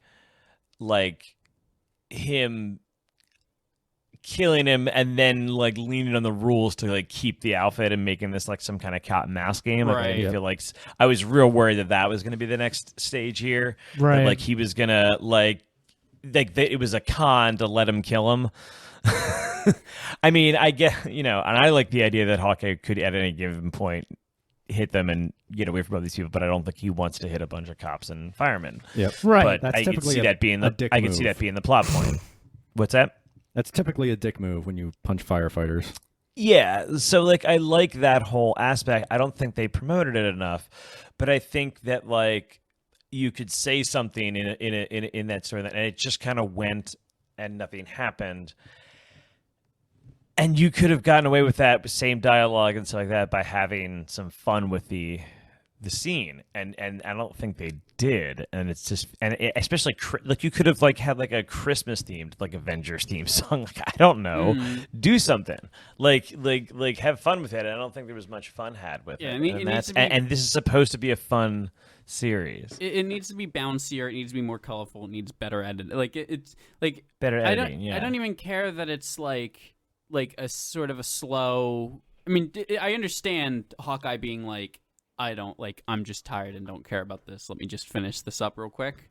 [SPEAKER 3] him killing him and then like leaning on the rules to like keep the outfit and making this like some kind of cat and mouse game. Like,
[SPEAKER 1] Right.
[SPEAKER 3] I feel like I was real worried that was going to be the next stage here.
[SPEAKER 2] Right.
[SPEAKER 3] That, like he was gonna it was a con to let him kill him. I mean, I get, and I like the idea that Hawkeye could at any given point hit them and get away from all these people, but I don't think he wants to hit a bunch of cops and firemen.
[SPEAKER 4] Yep.
[SPEAKER 2] Right.
[SPEAKER 3] But
[SPEAKER 4] That's
[SPEAKER 3] I could
[SPEAKER 4] typically
[SPEAKER 3] see that being the plot point. What's that?
[SPEAKER 4] That's typically a dick move when you punch firefighters.
[SPEAKER 3] Yeah, so like I like that whole aspect. I don't think they promoted it enough, but I think that like you could say something in that story, and it just kind of went and nothing happened. And you could have gotten away with that same dialogue and stuff like that by having some fun with the scene, and I don't think they did. And it's just, especially like you could have like had like a Christmas themed like Avengers theme song. Like, I don't know, do something like have fun with it. I don't think there was much fun had with it. And this is supposed to be a fun series.
[SPEAKER 1] It needs to be bouncier. It needs to be more colorful. It needs better editing. Like it's like
[SPEAKER 3] Better editing.
[SPEAKER 1] I don't even care that it's like like a sort of a slow. I mean, I understand Hawkeye being like, I'm just tired and don't care about this. Let me just finish this up real quick.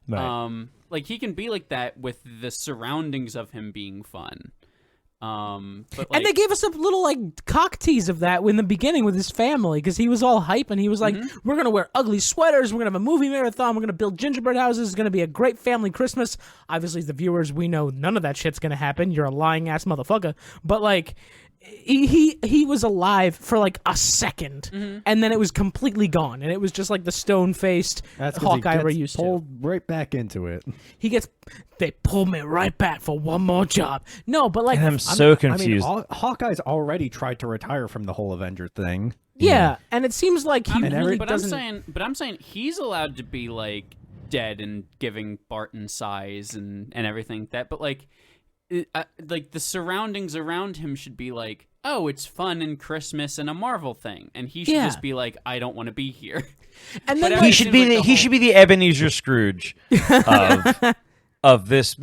[SPEAKER 3] Right.
[SPEAKER 1] Like he can be like that with the surroundings of him being fun. But
[SPEAKER 2] And they gave us a little like cock tease of that in the beginning with his family because he was all hype and he was like, "We're gonna wear ugly sweaters. We're gonna have a movie marathon. We're gonna build gingerbread houses. It's gonna be a great family Christmas." Obviously, as the viewers, we know none of that shit's gonna happen. You're a lying ass motherfucker. But like, he was alive for like a second, and then it was completely gone, and it was just like the stone faced
[SPEAKER 4] That's 'cause
[SPEAKER 2] Hawkeye
[SPEAKER 4] he
[SPEAKER 2] we're
[SPEAKER 4] gets
[SPEAKER 2] used
[SPEAKER 4] pulled
[SPEAKER 2] to.
[SPEAKER 4] right back into it.
[SPEAKER 2] They pulled me right back for one more job. No, but like,
[SPEAKER 3] And I'm so
[SPEAKER 4] I
[SPEAKER 3] confused.
[SPEAKER 4] mean, Hawkeye's already tried to retire from the whole Avenger thing.
[SPEAKER 2] yeah, and it seems like he really
[SPEAKER 1] but
[SPEAKER 2] doesn't.
[SPEAKER 1] I'm saying he's allowed to be like dead and giving Barton size and everything that. But like, like the surroundings around him should be like, oh, it's fun and Christmas and a Marvel thing, and he should
[SPEAKER 2] Yeah.
[SPEAKER 1] just be like, I don't want to be here.
[SPEAKER 2] And then
[SPEAKER 1] But
[SPEAKER 2] like,
[SPEAKER 3] he
[SPEAKER 1] it
[SPEAKER 3] should
[SPEAKER 1] seems
[SPEAKER 3] be
[SPEAKER 1] like
[SPEAKER 3] the
[SPEAKER 1] the
[SPEAKER 3] he
[SPEAKER 1] whole-
[SPEAKER 3] should be the Ebenezer Scrooge of this.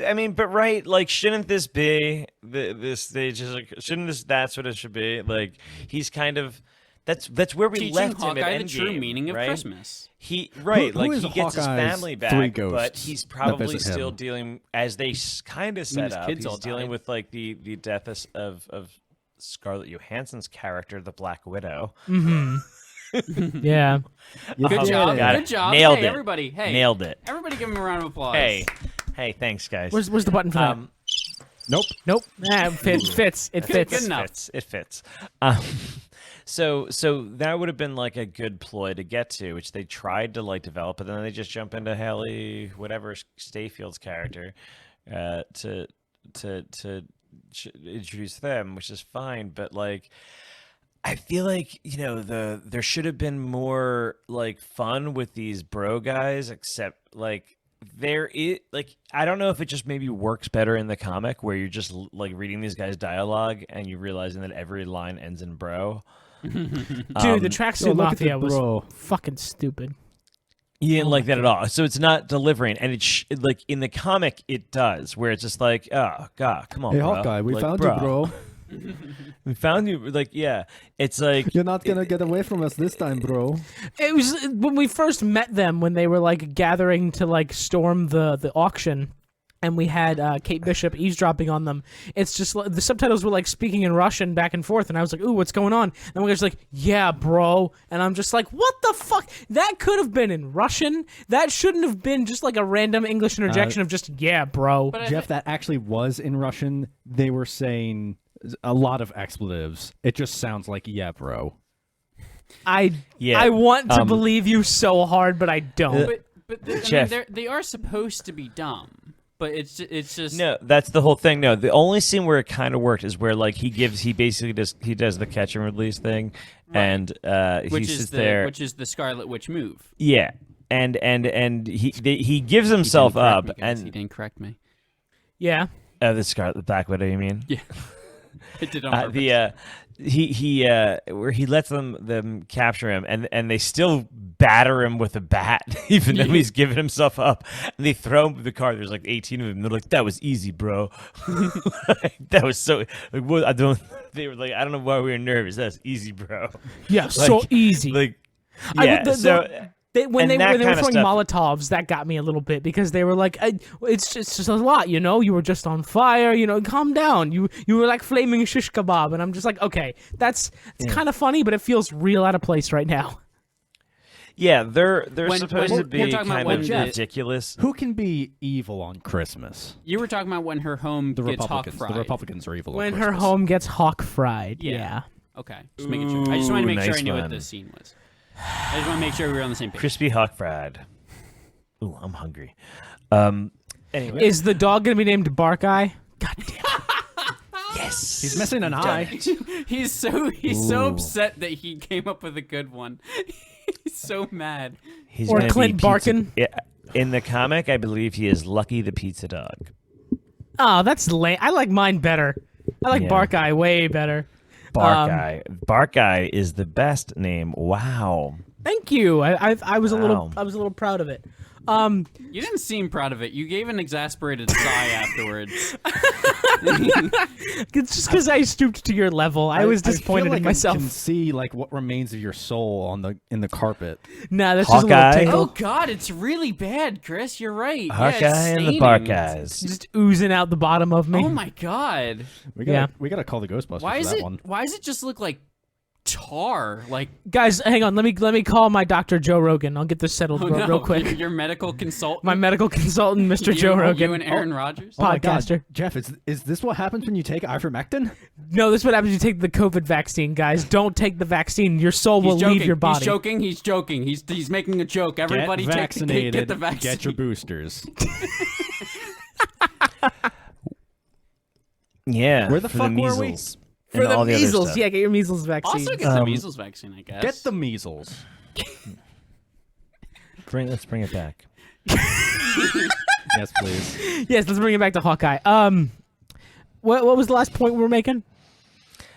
[SPEAKER 3] I mean, but right, like, shouldn't this be this stage? Is like, shouldn't that's what it should be? Like, he's kind of that's where we
[SPEAKER 1] Teaching
[SPEAKER 3] left him
[SPEAKER 1] Hawkeye
[SPEAKER 3] at
[SPEAKER 1] the
[SPEAKER 3] Endgame,
[SPEAKER 1] true meaning of
[SPEAKER 3] right?
[SPEAKER 1] Christmas.
[SPEAKER 3] He
[SPEAKER 4] Who
[SPEAKER 3] like
[SPEAKER 4] is
[SPEAKER 3] he gets his
[SPEAKER 4] Hawkeye's
[SPEAKER 3] family
[SPEAKER 4] three
[SPEAKER 3] back, but
[SPEAKER 4] ghosts
[SPEAKER 3] he's
[SPEAKER 4] that
[SPEAKER 3] probably
[SPEAKER 4] visit
[SPEAKER 3] still
[SPEAKER 4] him?
[SPEAKER 3] dealing, as they kind of set
[SPEAKER 1] his
[SPEAKER 3] up.
[SPEAKER 1] kids
[SPEAKER 3] He's
[SPEAKER 1] all
[SPEAKER 3] dealing
[SPEAKER 1] died.
[SPEAKER 3] with like the death of Scarlett Johansson's character, the Black Widow.
[SPEAKER 2] yeah.
[SPEAKER 4] You
[SPEAKER 1] Good
[SPEAKER 4] did
[SPEAKER 1] job.
[SPEAKER 4] it.
[SPEAKER 3] Got
[SPEAKER 1] Good
[SPEAKER 3] it.
[SPEAKER 1] job.
[SPEAKER 3] Nailed
[SPEAKER 1] Hey,
[SPEAKER 3] it.
[SPEAKER 1] everybody. Hey,
[SPEAKER 3] Nailed it.
[SPEAKER 1] Everybody, give him a round of applause.
[SPEAKER 3] Hey, thanks, guys.
[SPEAKER 2] Where's the button for that?
[SPEAKER 4] Nope.
[SPEAKER 2] Nope. Nah, it fits. It fits.
[SPEAKER 1] Good enough.
[SPEAKER 3] It fits. So that would have been like a good ploy to get to, which they tried to like develop, but then they just jump into Haley, whatever Stayfield's character, to introduce them, which is fine. But like, I feel like there should have been more like fun with these bro guys, except like. I don't know if it just maybe works better in the comic where you're just like reading these guys' dialogue and you realizing that every line ends in bro.
[SPEAKER 2] Dude, the
[SPEAKER 4] Yo,
[SPEAKER 2] tracksuit
[SPEAKER 4] look at the
[SPEAKER 2] mafia was
[SPEAKER 4] bro.
[SPEAKER 2] fucking stupid.
[SPEAKER 3] You didn't like that at all. So it's not delivering, and like in the comic it does, where it's just like, oh god, come on,
[SPEAKER 4] Hey,
[SPEAKER 3] bro.
[SPEAKER 4] Hawkeye, we
[SPEAKER 3] Like,
[SPEAKER 4] found you, bro.
[SPEAKER 3] We found you. Like, yeah, it's like
[SPEAKER 4] You're not gonna get away from us this time, bro.
[SPEAKER 2] It was when we first met them when they were like gathering to like storm the auction. And we had Kate Bishop eavesdropping on them. It's just like, the subtitles were like speaking in Russian back and forth, and I was like, "Ooh, what's going on?" And we're just like, "Yeah, bro," and I'm just like, "What the fuck?" That could have been in Russian. That shouldn't have been just like a random English interjection of just "Yeah, bro."
[SPEAKER 1] But
[SPEAKER 4] Jeff, that actually was in Russian. They were saying a lot of expletives. It just sounds like yeah, bro.
[SPEAKER 2] I
[SPEAKER 3] Yeah,
[SPEAKER 2] want to believe you so hard, but I don't.
[SPEAKER 1] but I
[SPEAKER 3] Jeff.
[SPEAKER 1] mean, they are supposed to be dumb. But it's just
[SPEAKER 3] no. That's the whole thing. No, the only scene where it kind of worked is where like he basically does the catch and release thing, and he sits there,
[SPEAKER 1] which is the Scarlet Witch move.
[SPEAKER 3] yeah, and he gives himself
[SPEAKER 1] He didn't correct
[SPEAKER 3] up,
[SPEAKER 1] me, guys. He
[SPEAKER 3] and
[SPEAKER 1] didn't correct me.
[SPEAKER 2] Yeah.
[SPEAKER 3] the Black Widow, you mean?
[SPEAKER 1] Yeah, it did on purpose.
[SPEAKER 3] Where he lets them capture him, and they still batter him with a bat, even though he's given himself up. And they throw him with the car. There's like 18 of them. They're like, "That was easy, bro." That was so. Like, what, I don't. They were like, "I don't know why we were nervous. That's easy, bro."
[SPEAKER 2] Yeah, so easy.
[SPEAKER 3] Like, yeah.
[SPEAKER 2] When they
[SPEAKER 3] that
[SPEAKER 2] were
[SPEAKER 3] kinda
[SPEAKER 2] throwing
[SPEAKER 3] stuff-
[SPEAKER 2] Molotovs, that got me a little bit because they were like, "It's just a lot, you know. You were just on fire, you know. Calm down. You were like flaming shish kebab," and I'm just like, "Okay, it's kind of funny, but it feels real out of place right now."
[SPEAKER 3] Yeah, they're
[SPEAKER 1] When-
[SPEAKER 3] supposed
[SPEAKER 1] when-
[SPEAKER 3] to be
[SPEAKER 1] we're talking about
[SPEAKER 3] kind
[SPEAKER 1] when
[SPEAKER 3] of
[SPEAKER 1] the-
[SPEAKER 3] ridiculous.
[SPEAKER 4] Who can be evil on Christmas?
[SPEAKER 1] You were talking about when her home
[SPEAKER 4] The
[SPEAKER 1] gets hawk
[SPEAKER 4] Republicans.
[SPEAKER 1] fried.
[SPEAKER 4] The Republicans are evil
[SPEAKER 2] When
[SPEAKER 4] on
[SPEAKER 2] her
[SPEAKER 4] Christmas.
[SPEAKER 2] home gets hawk fried, yeah.
[SPEAKER 1] Okay, just making sure. I just wanted to make sure
[SPEAKER 3] nice
[SPEAKER 1] I knew what
[SPEAKER 3] one.
[SPEAKER 1] this scene was. I just want to make sure we were on the same page.
[SPEAKER 3] Crispy hawk fried. Ooh, I'm hungry. Anyway,
[SPEAKER 2] Is the dog gonna be named Barkeye? God damn.
[SPEAKER 3] yes,
[SPEAKER 4] He's missing an eye.
[SPEAKER 1] He's so upset that he came up with a good one. He's so mad.
[SPEAKER 3] He's
[SPEAKER 2] Or
[SPEAKER 3] gonna be
[SPEAKER 2] Clint
[SPEAKER 3] pizza-
[SPEAKER 2] Barkin.
[SPEAKER 3] Yeah, in the comic, I believe he is Lucky the pizza dog.
[SPEAKER 2] Oh, that's lame. I like mine better. I like
[SPEAKER 3] Yeah.
[SPEAKER 2] Barkeye way better.
[SPEAKER 3] Barkeye is the best name. Wow.
[SPEAKER 2] Thank you. I was a
[SPEAKER 3] Wow.
[SPEAKER 2] little proud of it.
[SPEAKER 1] You didn't seem proud of it. You gave an exasperated sigh afterwards.
[SPEAKER 2] It's just because I stooped to your level. I was disappointed
[SPEAKER 4] feel like
[SPEAKER 2] in myself.
[SPEAKER 4] I can see like what remains of your soul in the carpet.
[SPEAKER 2] Nah, that's just a
[SPEAKER 3] Hawkeye?
[SPEAKER 2] little tingle.
[SPEAKER 1] Oh God, it's really bad, Chris. You're right.
[SPEAKER 3] Hawkeye
[SPEAKER 1] yeah, it's
[SPEAKER 3] and the
[SPEAKER 1] staining.
[SPEAKER 3] Barkeyes.
[SPEAKER 2] Just oozing out the bottom of me.
[SPEAKER 1] Oh my God.
[SPEAKER 4] We
[SPEAKER 2] Yeah.
[SPEAKER 4] gotta call the Ghostbusters
[SPEAKER 1] Why
[SPEAKER 4] for
[SPEAKER 1] is
[SPEAKER 4] that
[SPEAKER 1] it?
[SPEAKER 4] one.
[SPEAKER 1] Why does it just look like tar? Like
[SPEAKER 2] Guys, hang on. Let me call my Dr. Joe Rogan. I'll get this settled real quick.
[SPEAKER 1] Your medical consultant.
[SPEAKER 2] My medical consultant, Mr. Joe Rogan.
[SPEAKER 1] You and Aaron Rodgers.
[SPEAKER 4] Oh my God,
[SPEAKER 2] podcaster.
[SPEAKER 4] Jeff, is this what happens when you take ivermectin?
[SPEAKER 2] No, this is what happens when you take the COVID vaccine, guys. Don't take the vaccine. Your soul will
[SPEAKER 1] He's joking.
[SPEAKER 2] leave your body.
[SPEAKER 1] He's joking. He's joking. He's making a joke. Everybody
[SPEAKER 4] Get vaccinated.
[SPEAKER 1] get the vaccine.
[SPEAKER 4] Get your boosters.
[SPEAKER 3] Yeah.
[SPEAKER 4] Where the
[SPEAKER 3] for
[SPEAKER 4] fuck
[SPEAKER 3] the
[SPEAKER 4] were we?
[SPEAKER 3] measles
[SPEAKER 2] For
[SPEAKER 3] and
[SPEAKER 2] the
[SPEAKER 3] all the other
[SPEAKER 2] measles.
[SPEAKER 3] stuff.
[SPEAKER 2] Yeah, get your measles vaccine.
[SPEAKER 1] Also get the measles vaccine, I guess.
[SPEAKER 4] Get the measles.
[SPEAKER 3] Let's bring it back.
[SPEAKER 4] Yes, please.
[SPEAKER 2] Yes, let's bring it back to Hawkeye. What was the last point we were making?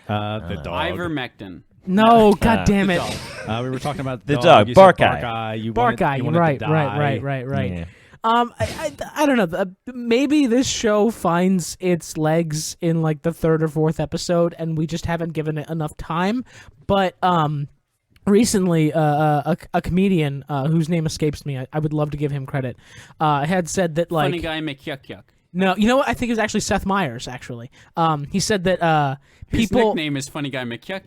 [SPEAKER 4] The dog.
[SPEAKER 1] Ivermectin.
[SPEAKER 2] No, god damn it.
[SPEAKER 4] We were talking about
[SPEAKER 3] The
[SPEAKER 4] dog.
[SPEAKER 3] dog,
[SPEAKER 4] You said
[SPEAKER 3] Barkeye.
[SPEAKER 4] Barkeye. You
[SPEAKER 2] Barkeye,
[SPEAKER 4] wanted
[SPEAKER 2] right,
[SPEAKER 4] to die.
[SPEAKER 2] right.
[SPEAKER 3] Yeah.
[SPEAKER 2] I don't know. Maybe this show finds its legs in like the third or fourth episode, and we just haven't given it enough time. But recently, a comedian whose name escapes me, I would love to give him credit, had said that like
[SPEAKER 1] Funny guy make yuck yuck.
[SPEAKER 2] no, you know what? I think it was actually Seth Meyers. Actually, he said that
[SPEAKER 1] His
[SPEAKER 2] people.
[SPEAKER 1] nickname is Funny Guy McYuck.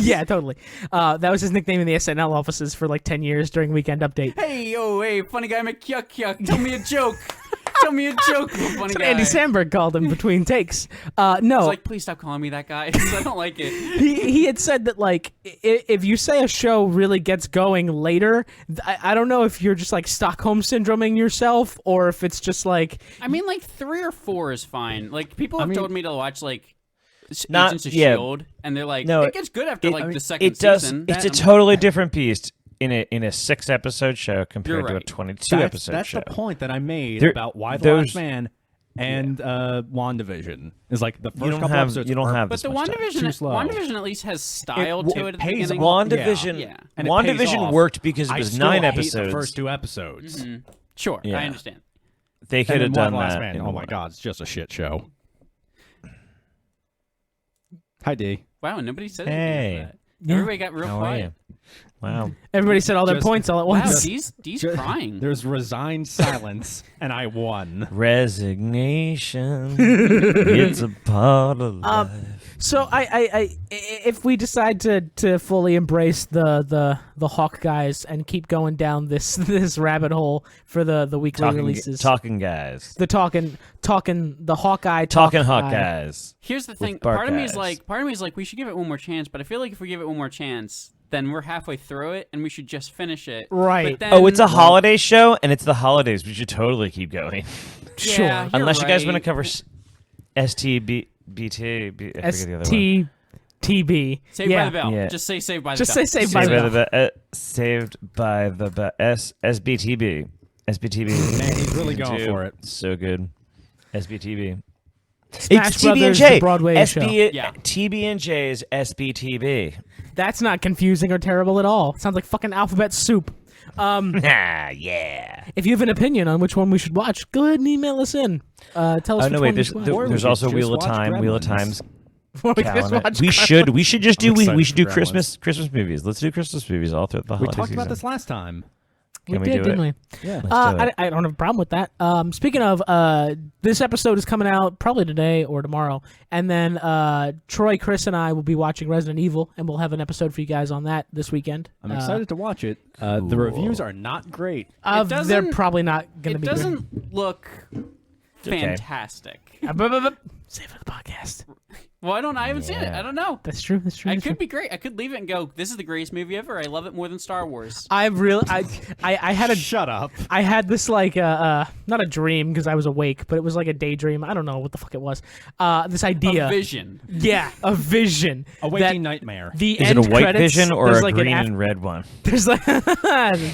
[SPEAKER 2] Yeah, totally. That was his nickname in the SNL offices for like 10 years during Weekend Update.
[SPEAKER 1] Hey, yo, hey, Funny Guy McYuck. Tell me a joke. Tell me a joke, funny
[SPEAKER 2] That's what
[SPEAKER 1] guy.
[SPEAKER 2] Andy Samberg called him between takes. No,
[SPEAKER 1] He's like, please stop calling me that guy. 'Cause I don't like it.
[SPEAKER 2] he had said that like if you say a show really gets going later, I don't know if you're just like Stockholm syndroming yourself or if it's just like
[SPEAKER 1] I mean, like 3 or 4 is fine. Like people have told me to watch like
[SPEAKER 3] Not-
[SPEAKER 1] Agents of
[SPEAKER 3] yeah.
[SPEAKER 1] Shield, and they're like,
[SPEAKER 3] No,
[SPEAKER 1] it gets good after like the second
[SPEAKER 3] It does.
[SPEAKER 1] season.
[SPEAKER 3] It's a totally different beast in a 6-episode show compared
[SPEAKER 1] You're
[SPEAKER 3] to a
[SPEAKER 1] right.
[SPEAKER 3] 22-episode
[SPEAKER 4] That's
[SPEAKER 3] show.
[SPEAKER 4] the point that I made
[SPEAKER 3] There-
[SPEAKER 4] about why the
[SPEAKER 3] those-
[SPEAKER 4] Last Man and WandaVision is like the first
[SPEAKER 3] You don't
[SPEAKER 4] couple
[SPEAKER 3] have.
[SPEAKER 4] episodes.
[SPEAKER 3] You don't
[SPEAKER 4] are-
[SPEAKER 3] have
[SPEAKER 1] But
[SPEAKER 3] this
[SPEAKER 1] the
[SPEAKER 3] much time.
[SPEAKER 4] Too
[SPEAKER 1] WandaVision,
[SPEAKER 4] slow.
[SPEAKER 1] WandaVision at least has style
[SPEAKER 4] It-
[SPEAKER 1] to
[SPEAKER 4] it
[SPEAKER 1] it at the
[SPEAKER 4] pays
[SPEAKER 1] beginning.
[SPEAKER 4] off.
[SPEAKER 3] WandaVision.
[SPEAKER 1] Yeah.
[SPEAKER 4] And it pays
[SPEAKER 3] WandaVision
[SPEAKER 4] off.
[SPEAKER 3] worked because it
[SPEAKER 4] I
[SPEAKER 3] was
[SPEAKER 4] still
[SPEAKER 3] 9
[SPEAKER 4] hate
[SPEAKER 3] episodes.
[SPEAKER 4] The first 2 episodes.
[SPEAKER 1] Sure,
[SPEAKER 3] Yeah.
[SPEAKER 1] I understand.
[SPEAKER 3] They could
[SPEAKER 4] And
[SPEAKER 3] have
[SPEAKER 4] then
[SPEAKER 3] done
[SPEAKER 4] One Last
[SPEAKER 3] that.
[SPEAKER 4] Man.
[SPEAKER 3] in
[SPEAKER 4] Oh my
[SPEAKER 3] one.
[SPEAKER 4] god, it's just a shit show. Hi D.
[SPEAKER 1] Wow, nobody said
[SPEAKER 3] Hey.
[SPEAKER 1] anything about that. Everybody got real
[SPEAKER 3] How are
[SPEAKER 1] quiet.
[SPEAKER 3] you? Wow.
[SPEAKER 2] everybody said all their
[SPEAKER 4] Just-
[SPEAKER 2] points all at
[SPEAKER 1] Wow,
[SPEAKER 2] once.
[SPEAKER 1] Dee's crying.
[SPEAKER 4] There's resigned silence, and I won.
[SPEAKER 3] Resignation. It's a part of life.
[SPEAKER 2] So if we decide to fully embrace the Hawk guys and keep going down this rabbit hole for the weekly releases,
[SPEAKER 3] Talking guys.
[SPEAKER 2] the talking the Hawkeye
[SPEAKER 3] Talking
[SPEAKER 2] Hawkeye.
[SPEAKER 3] Hawkeyes.
[SPEAKER 1] Here's the
[SPEAKER 3] with
[SPEAKER 1] thing.
[SPEAKER 3] Bark
[SPEAKER 1] Part of me is
[SPEAKER 3] eyes.
[SPEAKER 1] like, we should give it one more chance. But I feel like if we give it one more chance, then we're halfway through it, and we should just finish it.
[SPEAKER 2] Right.
[SPEAKER 1] But then,
[SPEAKER 3] Oh, it's a holiday show, and it's the holidays. We should totally keep going.
[SPEAKER 2] Sure.
[SPEAKER 1] Yeah, you're
[SPEAKER 3] Unless you guys
[SPEAKER 1] right.
[SPEAKER 3] want to cover STBT. I forget the other one.
[SPEAKER 2] STTB.
[SPEAKER 1] Saved by the Bell.
[SPEAKER 3] Yeah.
[SPEAKER 1] Just say Saved by the
[SPEAKER 2] Just
[SPEAKER 1] Bell.
[SPEAKER 2] say Saved by the Bell.
[SPEAKER 3] Saved by the Bell. SBTB. SBTB.
[SPEAKER 4] Man, he's really going for it.
[SPEAKER 3] So good. SBTB.
[SPEAKER 2] Smash
[SPEAKER 3] It's
[SPEAKER 2] Brothers,
[SPEAKER 3] TB&J.
[SPEAKER 2] the Broadway show.
[SPEAKER 1] Yeah.
[SPEAKER 3] TB&J's SBTB.
[SPEAKER 2] That's not confusing or terrible at all. Sounds like fucking alphabet soup.
[SPEAKER 3] Yeah.
[SPEAKER 2] If you have an opinion on which one we should watch, go ahead and email us in. Tell us
[SPEAKER 3] Oh
[SPEAKER 2] which
[SPEAKER 3] no!
[SPEAKER 2] one
[SPEAKER 3] Wait,
[SPEAKER 2] we
[SPEAKER 3] there's
[SPEAKER 2] should watch.
[SPEAKER 3] there-
[SPEAKER 4] Or we
[SPEAKER 3] there's
[SPEAKER 4] could
[SPEAKER 3] also
[SPEAKER 4] just
[SPEAKER 3] Wheel of
[SPEAKER 4] watch
[SPEAKER 3] Time. Wheel of
[SPEAKER 4] Gremlins.
[SPEAKER 3] Times.
[SPEAKER 2] Or we just
[SPEAKER 3] calendar.
[SPEAKER 2] watch
[SPEAKER 3] We should just do
[SPEAKER 4] I'm excited
[SPEAKER 3] we should do
[SPEAKER 4] for
[SPEAKER 3] Christmas movies. Let's do Christmas movies all throughout the
[SPEAKER 4] We
[SPEAKER 3] holiday
[SPEAKER 4] talked about
[SPEAKER 3] season.
[SPEAKER 4] this last time.
[SPEAKER 3] Can we
[SPEAKER 2] did,
[SPEAKER 3] do
[SPEAKER 2] didn't
[SPEAKER 3] it?
[SPEAKER 2] we?
[SPEAKER 4] Yeah.
[SPEAKER 3] Let's do it.
[SPEAKER 2] I don't have a problem with that. Speaking of, this episode is coming out probably today or tomorrow, and then Troy, Chris, and I will be watching Resident Evil, and we'll have an episode for you guys on that this weekend.
[SPEAKER 4] I'm excited to watch it. The reviews are not great.
[SPEAKER 2] They're
[SPEAKER 1] doesn't-
[SPEAKER 2] probably not going to
[SPEAKER 1] It
[SPEAKER 2] be
[SPEAKER 1] doesn't look
[SPEAKER 3] okay.
[SPEAKER 1] fantastic.
[SPEAKER 2] good. Save it for the podcast.
[SPEAKER 1] Well, I haven't seen it.
[SPEAKER 3] Yeah.
[SPEAKER 1] I don't know.
[SPEAKER 2] That's true. That's true.
[SPEAKER 1] It
[SPEAKER 2] That's true.
[SPEAKER 1] could be great. I could leave it and go, this is the greatest movie ever. I love it more than Star Wars.
[SPEAKER 2] I had a
[SPEAKER 4] Shut up.
[SPEAKER 2] I had this like not a dream because I was awake, but it was like a daydream. I don't know what the fuck it was. This idea.
[SPEAKER 1] A vision.
[SPEAKER 2] Yeah, a vision.
[SPEAKER 4] A waking nightmare.
[SPEAKER 2] The
[SPEAKER 3] Is it
[SPEAKER 2] end
[SPEAKER 3] a white
[SPEAKER 2] credits,
[SPEAKER 3] vision or
[SPEAKER 2] there's
[SPEAKER 3] a
[SPEAKER 2] like an
[SPEAKER 3] green and red one?
[SPEAKER 2] There's like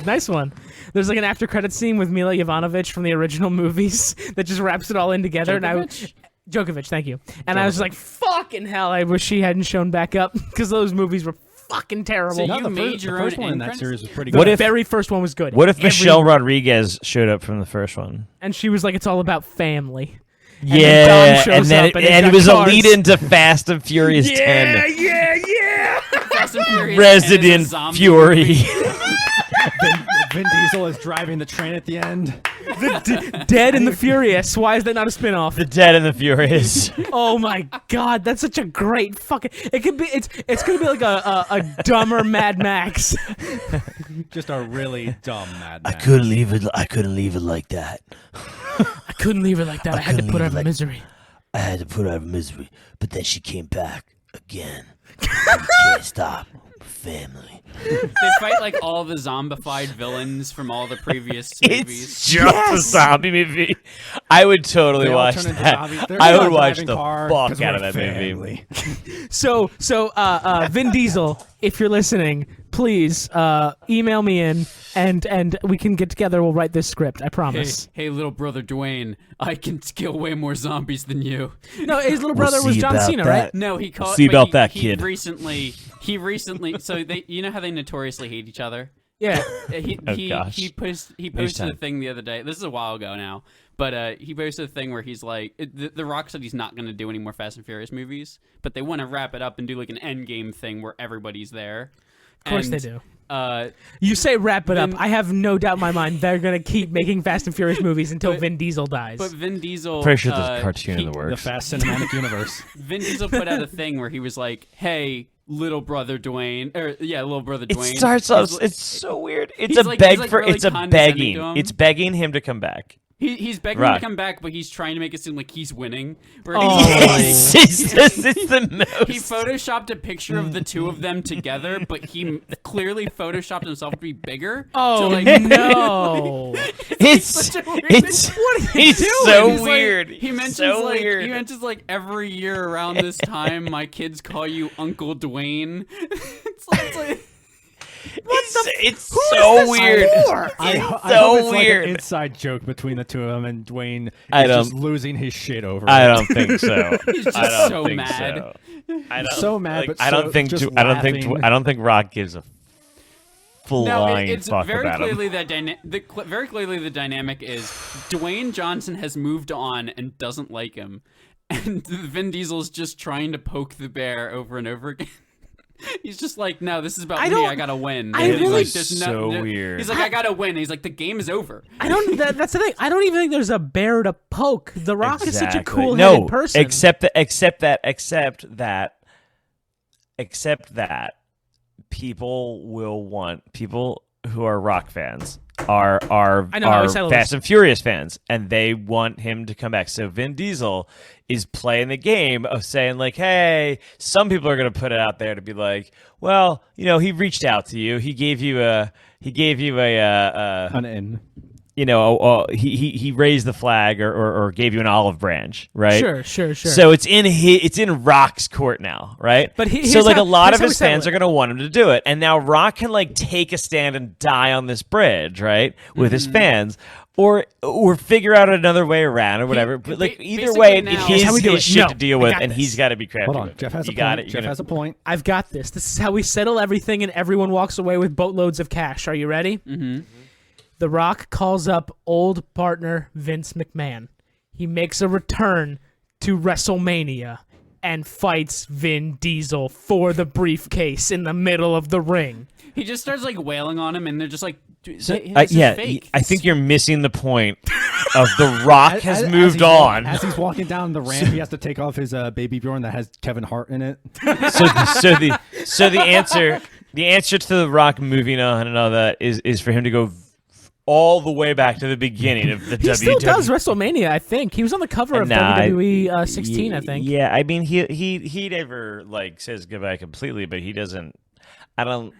[SPEAKER 2] nice one. There's like an after credit scene with Mila Jovanovic from the original movies that just wraps it all in together.
[SPEAKER 1] Djokovic?
[SPEAKER 2] Djokovic, thank you. And I was like, fucking hell, I wish she hadn't shown back up because those movies were fucking terrible.
[SPEAKER 1] So
[SPEAKER 4] No,
[SPEAKER 1] you
[SPEAKER 4] the
[SPEAKER 1] made
[SPEAKER 4] first,
[SPEAKER 1] your
[SPEAKER 4] the first
[SPEAKER 1] own
[SPEAKER 4] one in
[SPEAKER 1] end
[SPEAKER 4] that
[SPEAKER 1] credits?
[SPEAKER 4] series was pretty
[SPEAKER 2] the
[SPEAKER 4] good.
[SPEAKER 2] very first one was good.
[SPEAKER 3] What if
[SPEAKER 2] Every-
[SPEAKER 3] Michelle Rodriguez showed up from the first one?
[SPEAKER 2] And she was like, it's all about family.
[SPEAKER 3] Yeah,
[SPEAKER 2] then Dom shows
[SPEAKER 3] and then
[SPEAKER 2] up and he's
[SPEAKER 3] it
[SPEAKER 2] got
[SPEAKER 3] was
[SPEAKER 2] cars.
[SPEAKER 3] a lead into Fast and Furious 10.
[SPEAKER 2] yeah.
[SPEAKER 1] Fast and Furious 10 is a
[SPEAKER 3] Resident
[SPEAKER 1] zombie
[SPEAKER 3] Fury.
[SPEAKER 1] movie.
[SPEAKER 4] Vin Diesel is driving the train at the end.
[SPEAKER 2] Dead and the Furious. Why is that not a spinoff?
[SPEAKER 3] The Dead and the Furious.
[SPEAKER 2] Oh my god, that's such a great fucking. It could be. It's gonna be like a dumber Mad Max.
[SPEAKER 4] Just a really dumb Mad Max.
[SPEAKER 5] I couldn't leave it like that.
[SPEAKER 2] I couldn't leave her like that. I had to
[SPEAKER 5] couldn't
[SPEAKER 2] put her
[SPEAKER 5] leave
[SPEAKER 2] out
[SPEAKER 5] it
[SPEAKER 2] of
[SPEAKER 5] like-
[SPEAKER 2] misery.
[SPEAKER 5] I had to put her out of misery, but then she came back again. You can't stop. Family.
[SPEAKER 1] They fight like all the zombified villains from all the previous movies.
[SPEAKER 3] It's just a zombie movie. I would totally
[SPEAKER 4] They all
[SPEAKER 3] watch
[SPEAKER 4] turn into
[SPEAKER 3] that.
[SPEAKER 4] zombies. They're
[SPEAKER 3] I
[SPEAKER 4] in a
[SPEAKER 3] would watch
[SPEAKER 4] driving
[SPEAKER 3] the
[SPEAKER 4] car,
[SPEAKER 3] fuck
[SPEAKER 4] 'cause
[SPEAKER 3] out
[SPEAKER 4] we're
[SPEAKER 3] of that movie.
[SPEAKER 4] family.
[SPEAKER 2] So, Vin Diesel, if you're listening, please email me in and we can get together. We'll write this script. I
[SPEAKER 1] Hey,
[SPEAKER 2] promise.
[SPEAKER 1] hey, little brother Dwayne, I can kill way more zombies than you.
[SPEAKER 2] No, his little brother
[SPEAKER 5] We'll
[SPEAKER 2] was
[SPEAKER 5] see
[SPEAKER 2] John
[SPEAKER 5] about
[SPEAKER 2] Cena,
[SPEAKER 5] that.
[SPEAKER 2] right?
[SPEAKER 1] No, he called.
[SPEAKER 3] see
[SPEAKER 1] but
[SPEAKER 3] about
[SPEAKER 1] he-
[SPEAKER 3] that
[SPEAKER 1] he
[SPEAKER 3] kid.
[SPEAKER 1] He recently. So they, you know how they notoriously hate each other.
[SPEAKER 2] Yeah.
[SPEAKER 1] He
[SPEAKER 3] Oh,
[SPEAKER 1] he
[SPEAKER 3] gosh.
[SPEAKER 1] he posted
[SPEAKER 3] time.
[SPEAKER 1] a thing the other day. This is a while ago now, but he posted a thing where he's like, the Rock said he's not going to do any more Fast and Furious movies, but they want to wrap it up and do like an end game thing where everybody's there.
[SPEAKER 2] Of course they do.
[SPEAKER 1] Uh,
[SPEAKER 2] You say wrap it up.
[SPEAKER 1] Vin-
[SPEAKER 2] I have no doubt in my mind they're gonna keep making Fast and Furious movies until
[SPEAKER 1] But-
[SPEAKER 2] Vin Diesel dies.
[SPEAKER 1] but Vin Diesel.
[SPEAKER 3] Pretty sure there's a cartoon
[SPEAKER 1] he-
[SPEAKER 3] in the
[SPEAKER 4] The
[SPEAKER 3] works.
[SPEAKER 4] Fast Cinematic Universe.
[SPEAKER 1] Vin Diesel put out a thing where he was like, "Hey, little brother Dwayne, or yeah, little brother
[SPEAKER 3] It
[SPEAKER 1] Dwayne."
[SPEAKER 3] starts
[SPEAKER 1] He's
[SPEAKER 3] off.
[SPEAKER 1] like-
[SPEAKER 3] It's so weird. It's
[SPEAKER 1] he's
[SPEAKER 3] a
[SPEAKER 1] like-
[SPEAKER 3] beg
[SPEAKER 1] he's like
[SPEAKER 3] for.
[SPEAKER 1] really
[SPEAKER 3] It's a
[SPEAKER 1] condescending
[SPEAKER 3] begging.
[SPEAKER 1] to him.
[SPEAKER 3] It's begging him to come back.
[SPEAKER 1] He's begging him
[SPEAKER 3] Rock.
[SPEAKER 1] to come back, but he's trying to make it seem like he's winning. Where
[SPEAKER 2] Oh.
[SPEAKER 3] It's it's the most.
[SPEAKER 1] he photoshopped a picture of the two of them together, but he clearly photoshopped himself to be bigger.
[SPEAKER 2] oh
[SPEAKER 1] so, like,
[SPEAKER 2] no!
[SPEAKER 3] It's
[SPEAKER 1] such a weird
[SPEAKER 3] it's
[SPEAKER 1] thing.
[SPEAKER 2] What are you
[SPEAKER 3] it's
[SPEAKER 2] doing?
[SPEAKER 3] so
[SPEAKER 1] He's like-
[SPEAKER 3] weird.
[SPEAKER 1] he mentions
[SPEAKER 3] so
[SPEAKER 1] like
[SPEAKER 3] weird.
[SPEAKER 1] he mentions like every year around this time, my kids call you Uncle Dwayne. it's like
[SPEAKER 3] It's so weird.
[SPEAKER 4] I
[SPEAKER 3] It's
[SPEAKER 4] hope
[SPEAKER 3] so
[SPEAKER 4] it's
[SPEAKER 3] weird.
[SPEAKER 4] like an inside joke between the two of them, and Dwayne
[SPEAKER 3] I
[SPEAKER 4] is
[SPEAKER 3] don't-
[SPEAKER 4] just losing his shit over
[SPEAKER 3] I
[SPEAKER 4] it.
[SPEAKER 3] don't think so.
[SPEAKER 1] He's just
[SPEAKER 3] I don't
[SPEAKER 1] so
[SPEAKER 3] think
[SPEAKER 1] mad.
[SPEAKER 3] So. I don't,
[SPEAKER 4] So mad, but
[SPEAKER 3] I don't
[SPEAKER 4] so
[SPEAKER 3] think.
[SPEAKER 4] just
[SPEAKER 3] I don't think.
[SPEAKER 4] laughing.
[SPEAKER 3] I don't think Rock gives a flying
[SPEAKER 1] it's
[SPEAKER 3] fuck
[SPEAKER 1] very
[SPEAKER 3] about him.
[SPEAKER 1] clearly that very clearly the dynamic is Dwayne Johnson has moved on and doesn't like him, and Vin Diesel's just trying to poke the bear over and over again. He's just like, no, this is about
[SPEAKER 2] I
[SPEAKER 1] me.
[SPEAKER 2] don't-
[SPEAKER 1] I gotta win.
[SPEAKER 2] I
[SPEAKER 1] And he's
[SPEAKER 2] really-
[SPEAKER 1] like, there's
[SPEAKER 3] So weird.
[SPEAKER 1] He's like, I gotta win. He's like, the game is over.
[SPEAKER 2] I don't. That's the thing. I don't even think there's a bear to poke. The Rock is such a
[SPEAKER 3] Exactly.
[SPEAKER 2] cool-headed person.
[SPEAKER 3] Except that people will want people who are Rock fans are
[SPEAKER 2] I know how we settle
[SPEAKER 3] Fast
[SPEAKER 2] this.
[SPEAKER 3] and Furious fans, and they want him to come back. So Vin Diesel is playing the game of saying like, "Hey, some people are going to put it out there to be like, well, you know, he reached out to you, he gave you a
[SPEAKER 4] An in.
[SPEAKER 3] you know, he raised the flag or gave you an olive branch, right?
[SPEAKER 2] Sure.
[SPEAKER 3] So it's in Rock's court now, right?
[SPEAKER 2] But
[SPEAKER 3] so
[SPEAKER 2] here's
[SPEAKER 3] like
[SPEAKER 2] how-
[SPEAKER 3] a lot
[SPEAKER 2] here's
[SPEAKER 3] of
[SPEAKER 2] how we
[SPEAKER 3] his
[SPEAKER 2] settle
[SPEAKER 3] fans
[SPEAKER 2] it.
[SPEAKER 3] are gonna want him to do it, and now Rock can like take a stand and die on this bridge, right, with his fans, or figure out another way around or whatever. But like either
[SPEAKER 1] basically
[SPEAKER 3] way,
[SPEAKER 1] now-
[SPEAKER 3] it's
[SPEAKER 1] Here's
[SPEAKER 2] how we do
[SPEAKER 3] his
[SPEAKER 2] it.
[SPEAKER 3] shit
[SPEAKER 2] No,
[SPEAKER 3] to deal
[SPEAKER 2] I
[SPEAKER 3] with,
[SPEAKER 2] got
[SPEAKER 3] and
[SPEAKER 2] this.
[SPEAKER 3] he's got to be crafty.
[SPEAKER 4] Hold on,
[SPEAKER 3] with it.
[SPEAKER 4] Jeff has a
[SPEAKER 3] You got
[SPEAKER 4] point.
[SPEAKER 3] it.
[SPEAKER 4] Jeff has a point.
[SPEAKER 2] I've got this. This is how we settle everything, and everyone walks away with boatloads of cash. Are you ready? Mm-hmm. The Rock calls up old partner Vince McMahon. He makes a return to WrestleMania and fights Vin Diesel for the briefcase in the middle of the ring.
[SPEAKER 1] He just starts like wailing on him, and they're just like, dude,
[SPEAKER 3] So,
[SPEAKER 1] this is
[SPEAKER 3] yeah,
[SPEAKER 1] fake.
[SPEAKER 3] I think you're missing the point of the Rock has moved
[SPEAKER 4] he's
[SPEAKER 3] on.
[SPEAKER 4] As he's walking down the ramp, he has to take off his baby Bjorn that has Kevin Hart in it.
[SPEAKER 3] So the answer to the Rock moving on and all that is for him to go all the way back to the beginning of the
[SPEAKER 2] He
[SPEAKER 3] WWE.
[SPEAKER 2] still does WrestleMania, I think. He was on the cover of
[SPEAKER 3] Nah,
[SPEAKER 2] WWE 16, I think.
[SPEAKER 3] Yeah, I mean he never like says goodbye completely, but he doesn't. I don't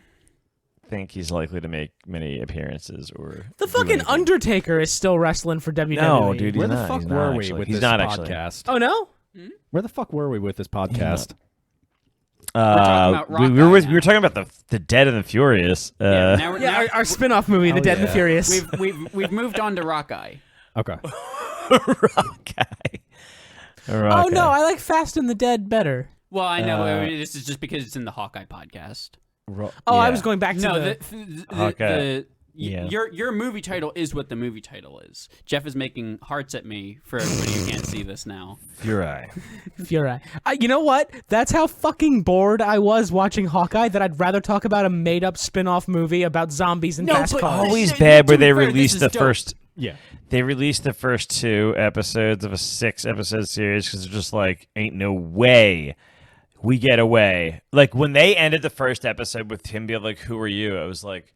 [SPEAKER 3] think he's likely to make many appearances or
[SPEAKER 2] The
[SPEAKER 3] do
[SPEAKER 2] fucking
[SPEAKER 3] anything.
[SPEAKER 2] Undertaker is still wrestling for WWE.
[SPEAKER 3] No, dude, he's
[SPEAKER 4] Where the
[SPEAKER 3] not.
[SPEAKER 4] fuck
[SPEAKER 3] He's
[SPEAKER 4] were
[SPEAKER 3] not,
[SPEAKER 4] we
[SPEAKER 3] actually.
[SPEAKER 4] with
[SPEAKER 3] He's
[SPEAKER 4] this
[SPEAKER 3] not actually.
[SPEAKER 4] podcast?
[SPEAKER 2] Oh, no?
[SPEAKER 4] Where the fuck were we with this podcast?
[SPEAKER 1] about
[SPEAKER 3] we
[SPEAKER 1] Rock
[SPEAKER 3] were
[SPEAKER 1] Guy
[SPEAKER 3] we were talking about the Dead and the Furious.
[SPEAKER 1] Yeah, now we're-
[SPEAKER 2] Yeah,
[SPEAKER 1] now
[SPEAKER 2] our spin-off movie, The Dead and the
[SPEAKER 4] yeah.
[SPEAKER 2] Furious.
[SPEAKER 1] we've moved on to Rock Guy.
[SPEAKER 4] Okay.
[SPEAKER 3] Rock guy.
[SPEAKER 2] Oh, no, I like Fast and the Dead better.
[SPEAKER 1] Well, I know this is just because it's in the Hawkeye podcast.
[SPEAKER 2] I was going back to
[SPEAKER 1] No,
[SPEAKER 2] the
[SPEAKER 3] Hawkeye. Yeah.
[SPEAKER 1] Your movie title is what the movie title is. Jeff is making hearts at me for everybody who can't see this now.
[SPEAKER 3] Fury.
[SPEAKER 2] Fury. You know what? That's how fucking bored I was watching Hawkeye that I'd rather talk about a made-up spin-off movie about zombies and fast cars.
[SPEAKER 3] Always bad where
[SPEAKER 1] to be
[SPEAKER 3] they
[SPEAKER 1] fair,
[SPEAKER 3] released
[SPEAKER 1] this is
[SPEAKER 3] the
[SPEAKER 1] dope.
[SPEAKER 3] first.
[SPEAKER 4] Yeah.
[SPEAKER 3] They released the first 2 episodes of a 6-episode series because they're just like, ain't no way we get away. Like when they ended the first episode with him being like, "Who are you?" I was like,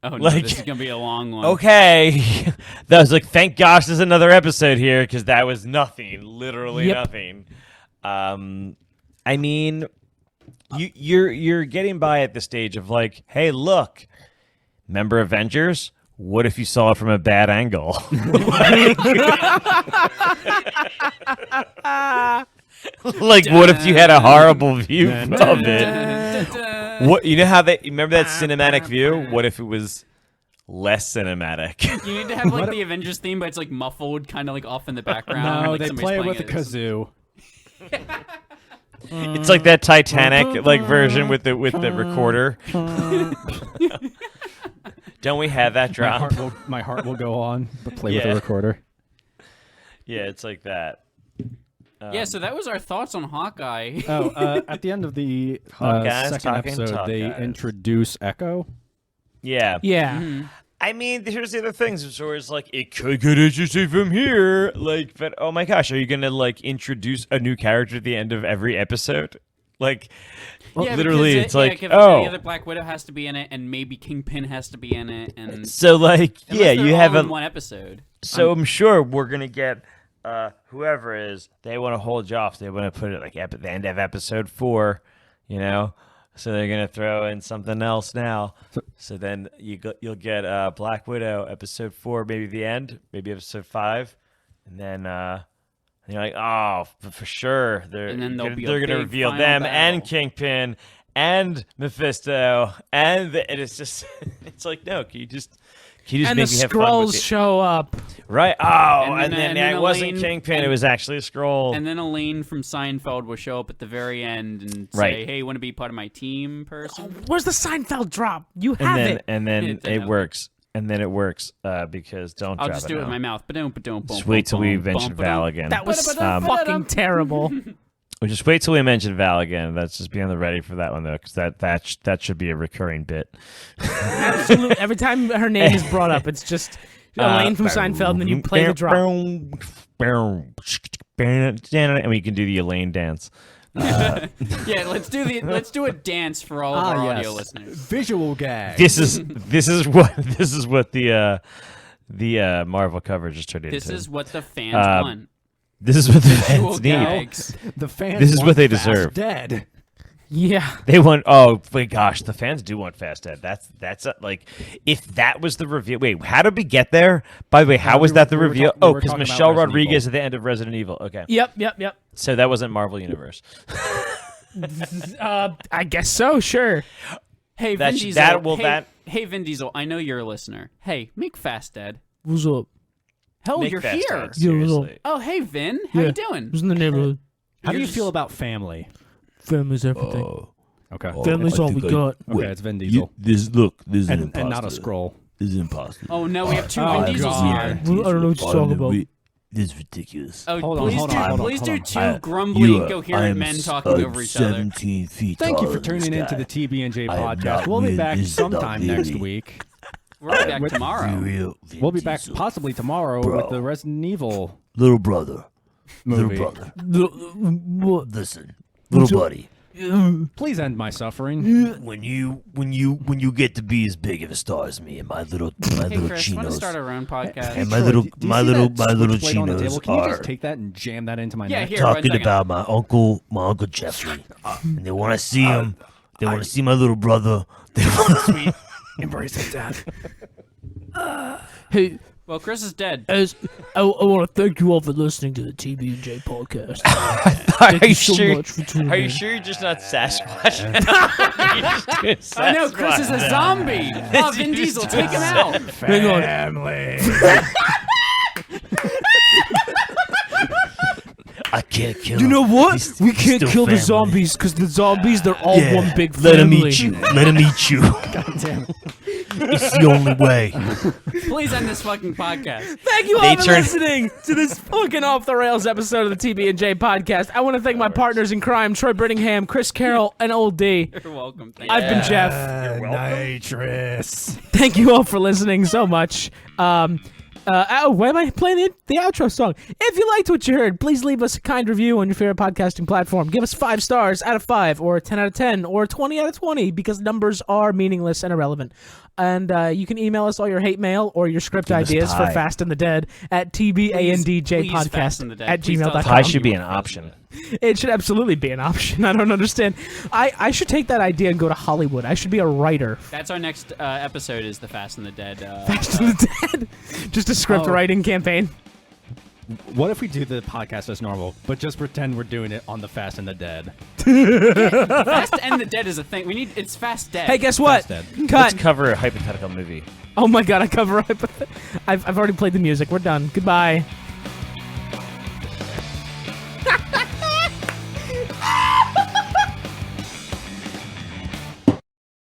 [SPEAKER 1] Oh no,
[SPEAKER 3] Like-
[SPEAKER 1] this is gonna be a long one.
[SPEAKER 3] okay. That was like, thank gosh there's another episode here because that was nothing, literally
[SPEAKER 2] Yep.
[SPEAKER 3] nothing. I mean, you're getting by at the stage of like, hey, look, remember Avengers? What if you saw it from a bad angle? Like, what if you had a horrible view of it? What, you know how they remember that cinematic view? What if it was less cinematic?
[SPEAKER 1] You need to have like the Avengers theme, but it's like muffled, kind of like off in the background.
[SPEAKER 4] No,
[SPEAKER 1] like
[SPEAKER 4] they
[SPEAKER 1] somebody's
[SPEAKER 4] play it
[SPEAKER 1] playing
[SPEAKER 4] with the kazoo.
[SPEAKER 3] It's like that Titanic like version with the recorder. Don't we have that drop?
[SPEAKER 4] My heart will go on, but play with
[SPEAKER 3] Yeah.
[SPEAKER 4] the recorder.
[SPEAKER 3] Yeah, it's like that.
[SPEAKER 1] Yeah, so that was our thoughts on Hawkeye.
[SPEAKER 4] At the end of the
[SPEAKER 3] Hawkeyes
[SPEAKER 4] second
[SPEAKER 3] talking
[SPEAKER 4] episode, they
[SPEAKER 3] Hawkeyes.
[SPEAKER 4] introduce Echo.
[SPEAKER 3] Yeah.
[SPEAKER 2] Yeah.
[SPEAKER 3] I mean, here's the other things. So it's like, it could get interesting from here. Like, but oh my gosh, are you going to like introduce a new character at the end of every episode? Like,
[SPEAKER 1] Yeah,
[SPEAKER 3] literally,
[SPEAKER 1] because
[SPEAKER 3] it's like,
[SPEAKER 1] the
[SPEAKER 3] oh.
[SPEAKER 1] other Black Widow has to be in it, and maybe Kingpin has to be in it, and
[SPEAKER 3] So like,
[SPEAKER 1] unless
[SPEAKER 3] yeah,
[SPEAKER 1] they're
[SPEAKER 3] you
[SPEAKER 1] all
[SPEAKER 3] have
[SPEAKER 1] in
[SPEAKER 3] a.
[SPEAKER 1] one episode.
[SPEAKER 3] So I'm sure we're going to get whoever is, they want to hold you off. They want to put it like at the end of episode 4, you know? So they're going to throw in something else now. So then you'll get Black Widow episode 4, maybe the end, maybe episode 5. And then you're like, oh, for sure.
[SPEAKER 1] And then there'll be a
[SPEAKER 3] they're going to
[SPEAKER 1] big
[SPEAKER 3] reveal
[SPEAKER 1] final
[SPEAKER 3] them
[SPEAKER 1] battle.
[SPEAKER 3] and Kingpin and Mephisto. And it's just, it's like, no, can you just
[SPEAKER 2] And
[SPEAKER 3] make
[SPEAKER 2] the
[SPEAKER 3] me have fun with
[SPEAKER 2] Skrulls
[SPEAKER 3] it?
[SPEAKER 2] show up.
[SPEAKER 3] Right. Oh,
[SPEAKER 1] And
[SPEAKER 3] and
[SPEAKER 1] then-
[SPEAKER 3] then,
[SPEAKER 1] and then
[SPEAKER 3] it wasn't
[SPEAKER 1] Elaine-
[SPEAKER 3] Kingpin. It
[SPEAKER 1] and-
[SPEAKER 3] was actually a scroll.
[SPEAKER 1] And then Elaine from Seinfeld will show up at the very end and say,
[SPEAKER 3] Right.
[SPEAKER 1] "Hey, you want to be part of my team, person?"
[SPEAKER 2] Where's the Seinfeld drop? You
[SPEAKER 3] And
[SPEAKER 2] have
[SPEAKER 3] then
[SPEAKER 2] it.
[SPEAKER 3] and then
[SPEAKER 1] It-
[SPEAKER 3] it works. And then it works because don't
[SPEAKER 1] I'll
[SPEAKER 3] drop
[SPEAKER 1] just
[SPEAKER 3] it
[SPEAKER 1] do it with
[SPEAKER 3] now.
[SPEAKER 1] my mouth. Ba-dum.
[SPEAKER 3] Just wait till we mention Val again.
[SPEAKER 2] That was
[SPEAKER 1] Ba-da-ba-dum,
[SPEAKER 2] fucking terrible.
[SPEAKER 3] We'll just wait till we mention Val again. Let's just be on the ready for that one though, because that should be a recurring bit.
[SPEAKER 2] Absolutely. Every time her name is brought up, it's just Elaine from Seinfeld, and then you play the drop.
[SPEAKER 3] And we can do the Elaine dance.
[SPEAKER 1] Yeah, let's do a dance for all of our audio listeners.
[SPEAKER 4] Visual gag.
[SPEAKER 3] This is what the Marvel coverage just turned into.
[SPEAKER 1] This is what the fans
[SPEAKER 3] Uh,
[SPEAKER 1] want.
[SPEAKER 3] This is what the
[SPEAKER 1] Visual
[SPEAKER 3] fans need.
[SPEAKER 1] gags.
[SPEAKER 4] The fans.
[SPEAKER 3] This is what
[SPEAKER 4] want
[SPEAKER 3] they
[SPEAKER 4] Fast
[SPEAKER 3] deserve.
[SPEAKER 4] Dead.
[SPEAKER 2] Yeah.
[SPEAKER 3] They want. Oh wait, gosh, the fans do want Fast Dead. That's like, if that was the reveal. Wait, how did we get there? By the way, how was that the
[SPEAKER 4] we were
[SPEAKER 3] reveal?
[SPEAKER 4] talk- we
[SPEAKER 3] Oh,
[SPEAKER 4] were
[SPEAKER 3] because
[SPEAKER 4] talking about
[SPEAKER 3] Michelle
[SPEAKER 4] Resident
[SPEAKER 3] Rodriguez
[SPEAKER 4] Evil.
[SPEAKER 3] at the end of Resident Evil. Okay,
[SPEAKER 2] Yep.
[SPEAKER 3] so that wasn't Marvel Universe.
[SPEAKER 2] I guess so. Sure.
[SPEAKER 1] Hey,
[SPEAKER 3] That
[SPEAKER 1] Vin
[SPEAKER 3] sh-
[SPEAKER 1] Diesel.
[SPEAKER 3] that will-
[SPEAKER 1] hey,
[SPEAKER 3] that-
[SPEAKER 1] hey, Vin Diesel. I know you're a listener. Hey, make Fast Dead.
[SPEAKER 2] What's up?
[SPEAKER 1] Hell,
[SPEAKER 3] Make
[SPEAKER 1] you're
[SPEAKER 3] Fast
[SPEAKER 1] here.
[SPEAKER 3] Dead, seriously.
[SPEAKER 1] Oh, hey, Vin. How you doing?
[SPEAKER 2] Who's in the neighborhood?
[SPEAKER 4] How do
[SPEAKER 1] You're
[SPEAKER 4] you
[SPEAKER 1] just-
[SPEAKER 4] feel about family?
[SPEAKER 2] Family's everything.
[SPEAKER 4] Okay.
[SPEAKER 2] Family's
[SPEAKER 5] I
[SPEAKER 2] all we
[SPEAKER 5] think I-
[SPEAKER 2] got.
[SPEAKER 4] Okay, it's Vin Diesel.
[SPEAKER 5] This is an imposter.
[SPEAKER 4] And not a scroll.
[SPEAKER 5] This is an imposter.
[SPEAKER 1] Oh no, we have two
[SPEAKER 4] Oh,
[SPEAKER 1] Vin Diesels
[SPEAKER 4] God.
[SPEAKER 1] here.
[SPEAKER 2] Well, I don't know what you're talking about.
[SPEAKER 5] This is ridiculous.
[SPEAKER 1] Oh,
[SPEAKER 4] Hold on,
[SPEAKER 1] please
[SPEAKER 4] hold
[SPEAKER 1] do,
[SPEAKER 4] on, hold on,
[SPEAKER 1] please
[SPEAKER 4] hold
[SPEAKER 1] do
[SPEAKER 4] on.
[SPEAKER 1] two grumbling,
[SPEAKER 5] I
[SPEAKER 1] coherent
[SPEAKER 5] am
[SPEAKER 1] men talking over each other.
[SPEAKER 5] 17 feet
[SPEAKER 4] Thank you
[SPEAKER 5] taller
[SPEAKER 4] for
[SPEAKER 5] than
[SPEAKER 4] tuning
[SPEAKER 5] this
[SPEAKER 4] into the
[SPEAKER 5] guy.
[SPEAKER 4] TB&J
[SPEAKER 5] I am
[SPEAKER 4] podcast.
[SPEAKER 5] not
[SPEAKER 4] We'll be
[SPEAKER 5] really-
[SPEAKER 4] back
[SPEAKER 5] this is not
[SPEAKER 4] sometime next
[SPEAKER 5] really-
[SPEAKER 4] week.
[SPEAKER 1] We'll be back
[SPEAKER 4] with-
[SPEAKER 1] tomorrow.
[SPEAKER 5] Real Vin
[SPEAKER 4] We'll be back
[SPEAKER 5] Diesel.
[SPEAKER 4] possibly tomorrow
[SPEAKER 5] Bro.
[SPEAKER 4] with the Resident Evil
[SPEAKER 5] Little brother.
[SPEAKER 4] movie.
[SPEAKER 5] Little brother.
[SPEAKER 2] What?
[SPEAKER 5] Listen. Little buddy.
[SPEAKER 4] Please end my suffering.
[SPEAKER 5] When you get to be as big of a star as me and my little
[SPEAKER 1] Hey, Chris, want to
[SPEAKER 5] chinos
[SPEAKER 1] start our own podcast?
[SPEAKER 5] and my
[SPEAKER 4] Troy,
[SPEAKER 5] little
[SPEAKER 4] do you
[SPEAKER 5] my
[SPEAKER 4] see
[SPEAKER 5] little
[SPEAKER 4] that
[SPEAKER 5] my little
[SPEAKER 4] switchblade on the
[SPEAKER 5] chinos
[SPEAKER 4] table? Can you
[SPEAKER 5] are
[SPEAKER 4] just take that and jam that into my
[SPEAKER 1] Yeah,
[SPEAKER 4] neck?
[SPEAKER 1] here. one
[SPEAKER 5] talking
[SPEAKER 1] second.
[SPEAKER 5] about my uncle Jeffrey, and they want to see him. They want to see my little brother. They want to see.
[SPEAKER 4] Embrace it, Dad.
[SPEAKER 2] Hey,
[SPEAKER 1] Well, Chris is dead.
[SPEAKER 2] I want to thank you all for listening to the TB&J podcast.
[SPEAKER 3] Are
[SPEAKER 2] you
[SPEAKER 3] you
[SPEAKER 2] so
[SPEAKER 3] sure?
[SPEAKER 2] much for tuning
[SPEAKER 3] Are you
[SPEAKER 2] in.
[SPEAKER 3] sure you're just not Sasquatch? You're just doing
[SPEAKER 1] I know, Chris is a
[SPEAKER 3] Sasquatch.
[SPEAKER 1] zombie. Oh, Vin Diesel, take him out.
[SPEAKER 2] Hang on.
[SPEAKER 4] Family.
[SPEAKER 5] I can't kill
[SPEAKER 2] You
[SPEAKER 5] him.
[SPEAKER 2] know what?
[SPEAKER 5] He's-
[SPEAKER 2] We
[SPEAKER 5] he's
[SPEAKER 2] can't
[SPEAKER 5] still
[SPEAKER 2] kill the
[SPEAKER 5] family.
[SPEAKER 2] zombies because the zombies, they're all
[SPEAKER 5] Yeah,
[SPEAKER 2] one big family.
[SPEAKER 5] let him eat you. Let him eat you.
[SPEAKER 4] Damn.
[SPEAKER 5] It's the only way.
[SPEAKER 1] Please end this fucking podcast.
[SPEAKER 2] Thank you all
[SPEAKER 3] They
[SPEAKER 2] for
[SPEAKER 3] turn-
[SPEAKER 2] listening to this fucking off the rails episode of the TB&J podcast. I want to thank my partners in crime, Troy Brittingham, Chris Carroll, and Old D.
[SPEAKER 1] You're welcome. Thank
[SPEAKER 2] I've been Jeff.
[SPEAKER 4] Nitrous.
[SPEAKER 2] Thank you all for listening so much. Why am I playing the outro song? If you liked what you heard, please leave us a kind review on your favorite podcasting platform. Give us 5 stars out of 5, or 10 out of 10, or 20 out of 20, because numbers are meaningless and irrelevant. And you can email us all your hate mail or your script
[SPEAKER 5] us
[SPEAKER 2] ideas for
[SPEAKER 5] pie.
[SPEAKER 2] Fast and the Dead at
[SPEAKER 1] Please Fast and the Dead. Please tell us
[SPEAKER 3] Pie
[SPEAKER 2] tbanddead@gmail.com.
[SPEAKER 3] should be an option.
[SPEAKER 2] It should absolutely be an option. I don't understand. I should take that idea and go to Hollywood. I should be a writer.
[SPEAKER 1] That's our next episode. Is the Fast and the Dead?
[SPEAKER 2] Fast and the Dead. Just a script
[SPEAKER 1] Oh.
[SPEAKER 2] writing campaign.
[SPEAKER 4] What if we do the podcast as normal, but just pretend we're doing it on the Fast and the Dead?
[SPEAKER 1] Fast and the Dead is a thing. We need. It's Fast Dead.
[SPEAKER 2] Hey, guess what?
[SPEAKER 4] Dead.
[SPEAKER 2] Cut.
[SPEAKER 3] Let's cover a hypothetical movie.
[SPEAKER 2] Oh my god, I cover up. I've already played the music. We're done. Goodbye.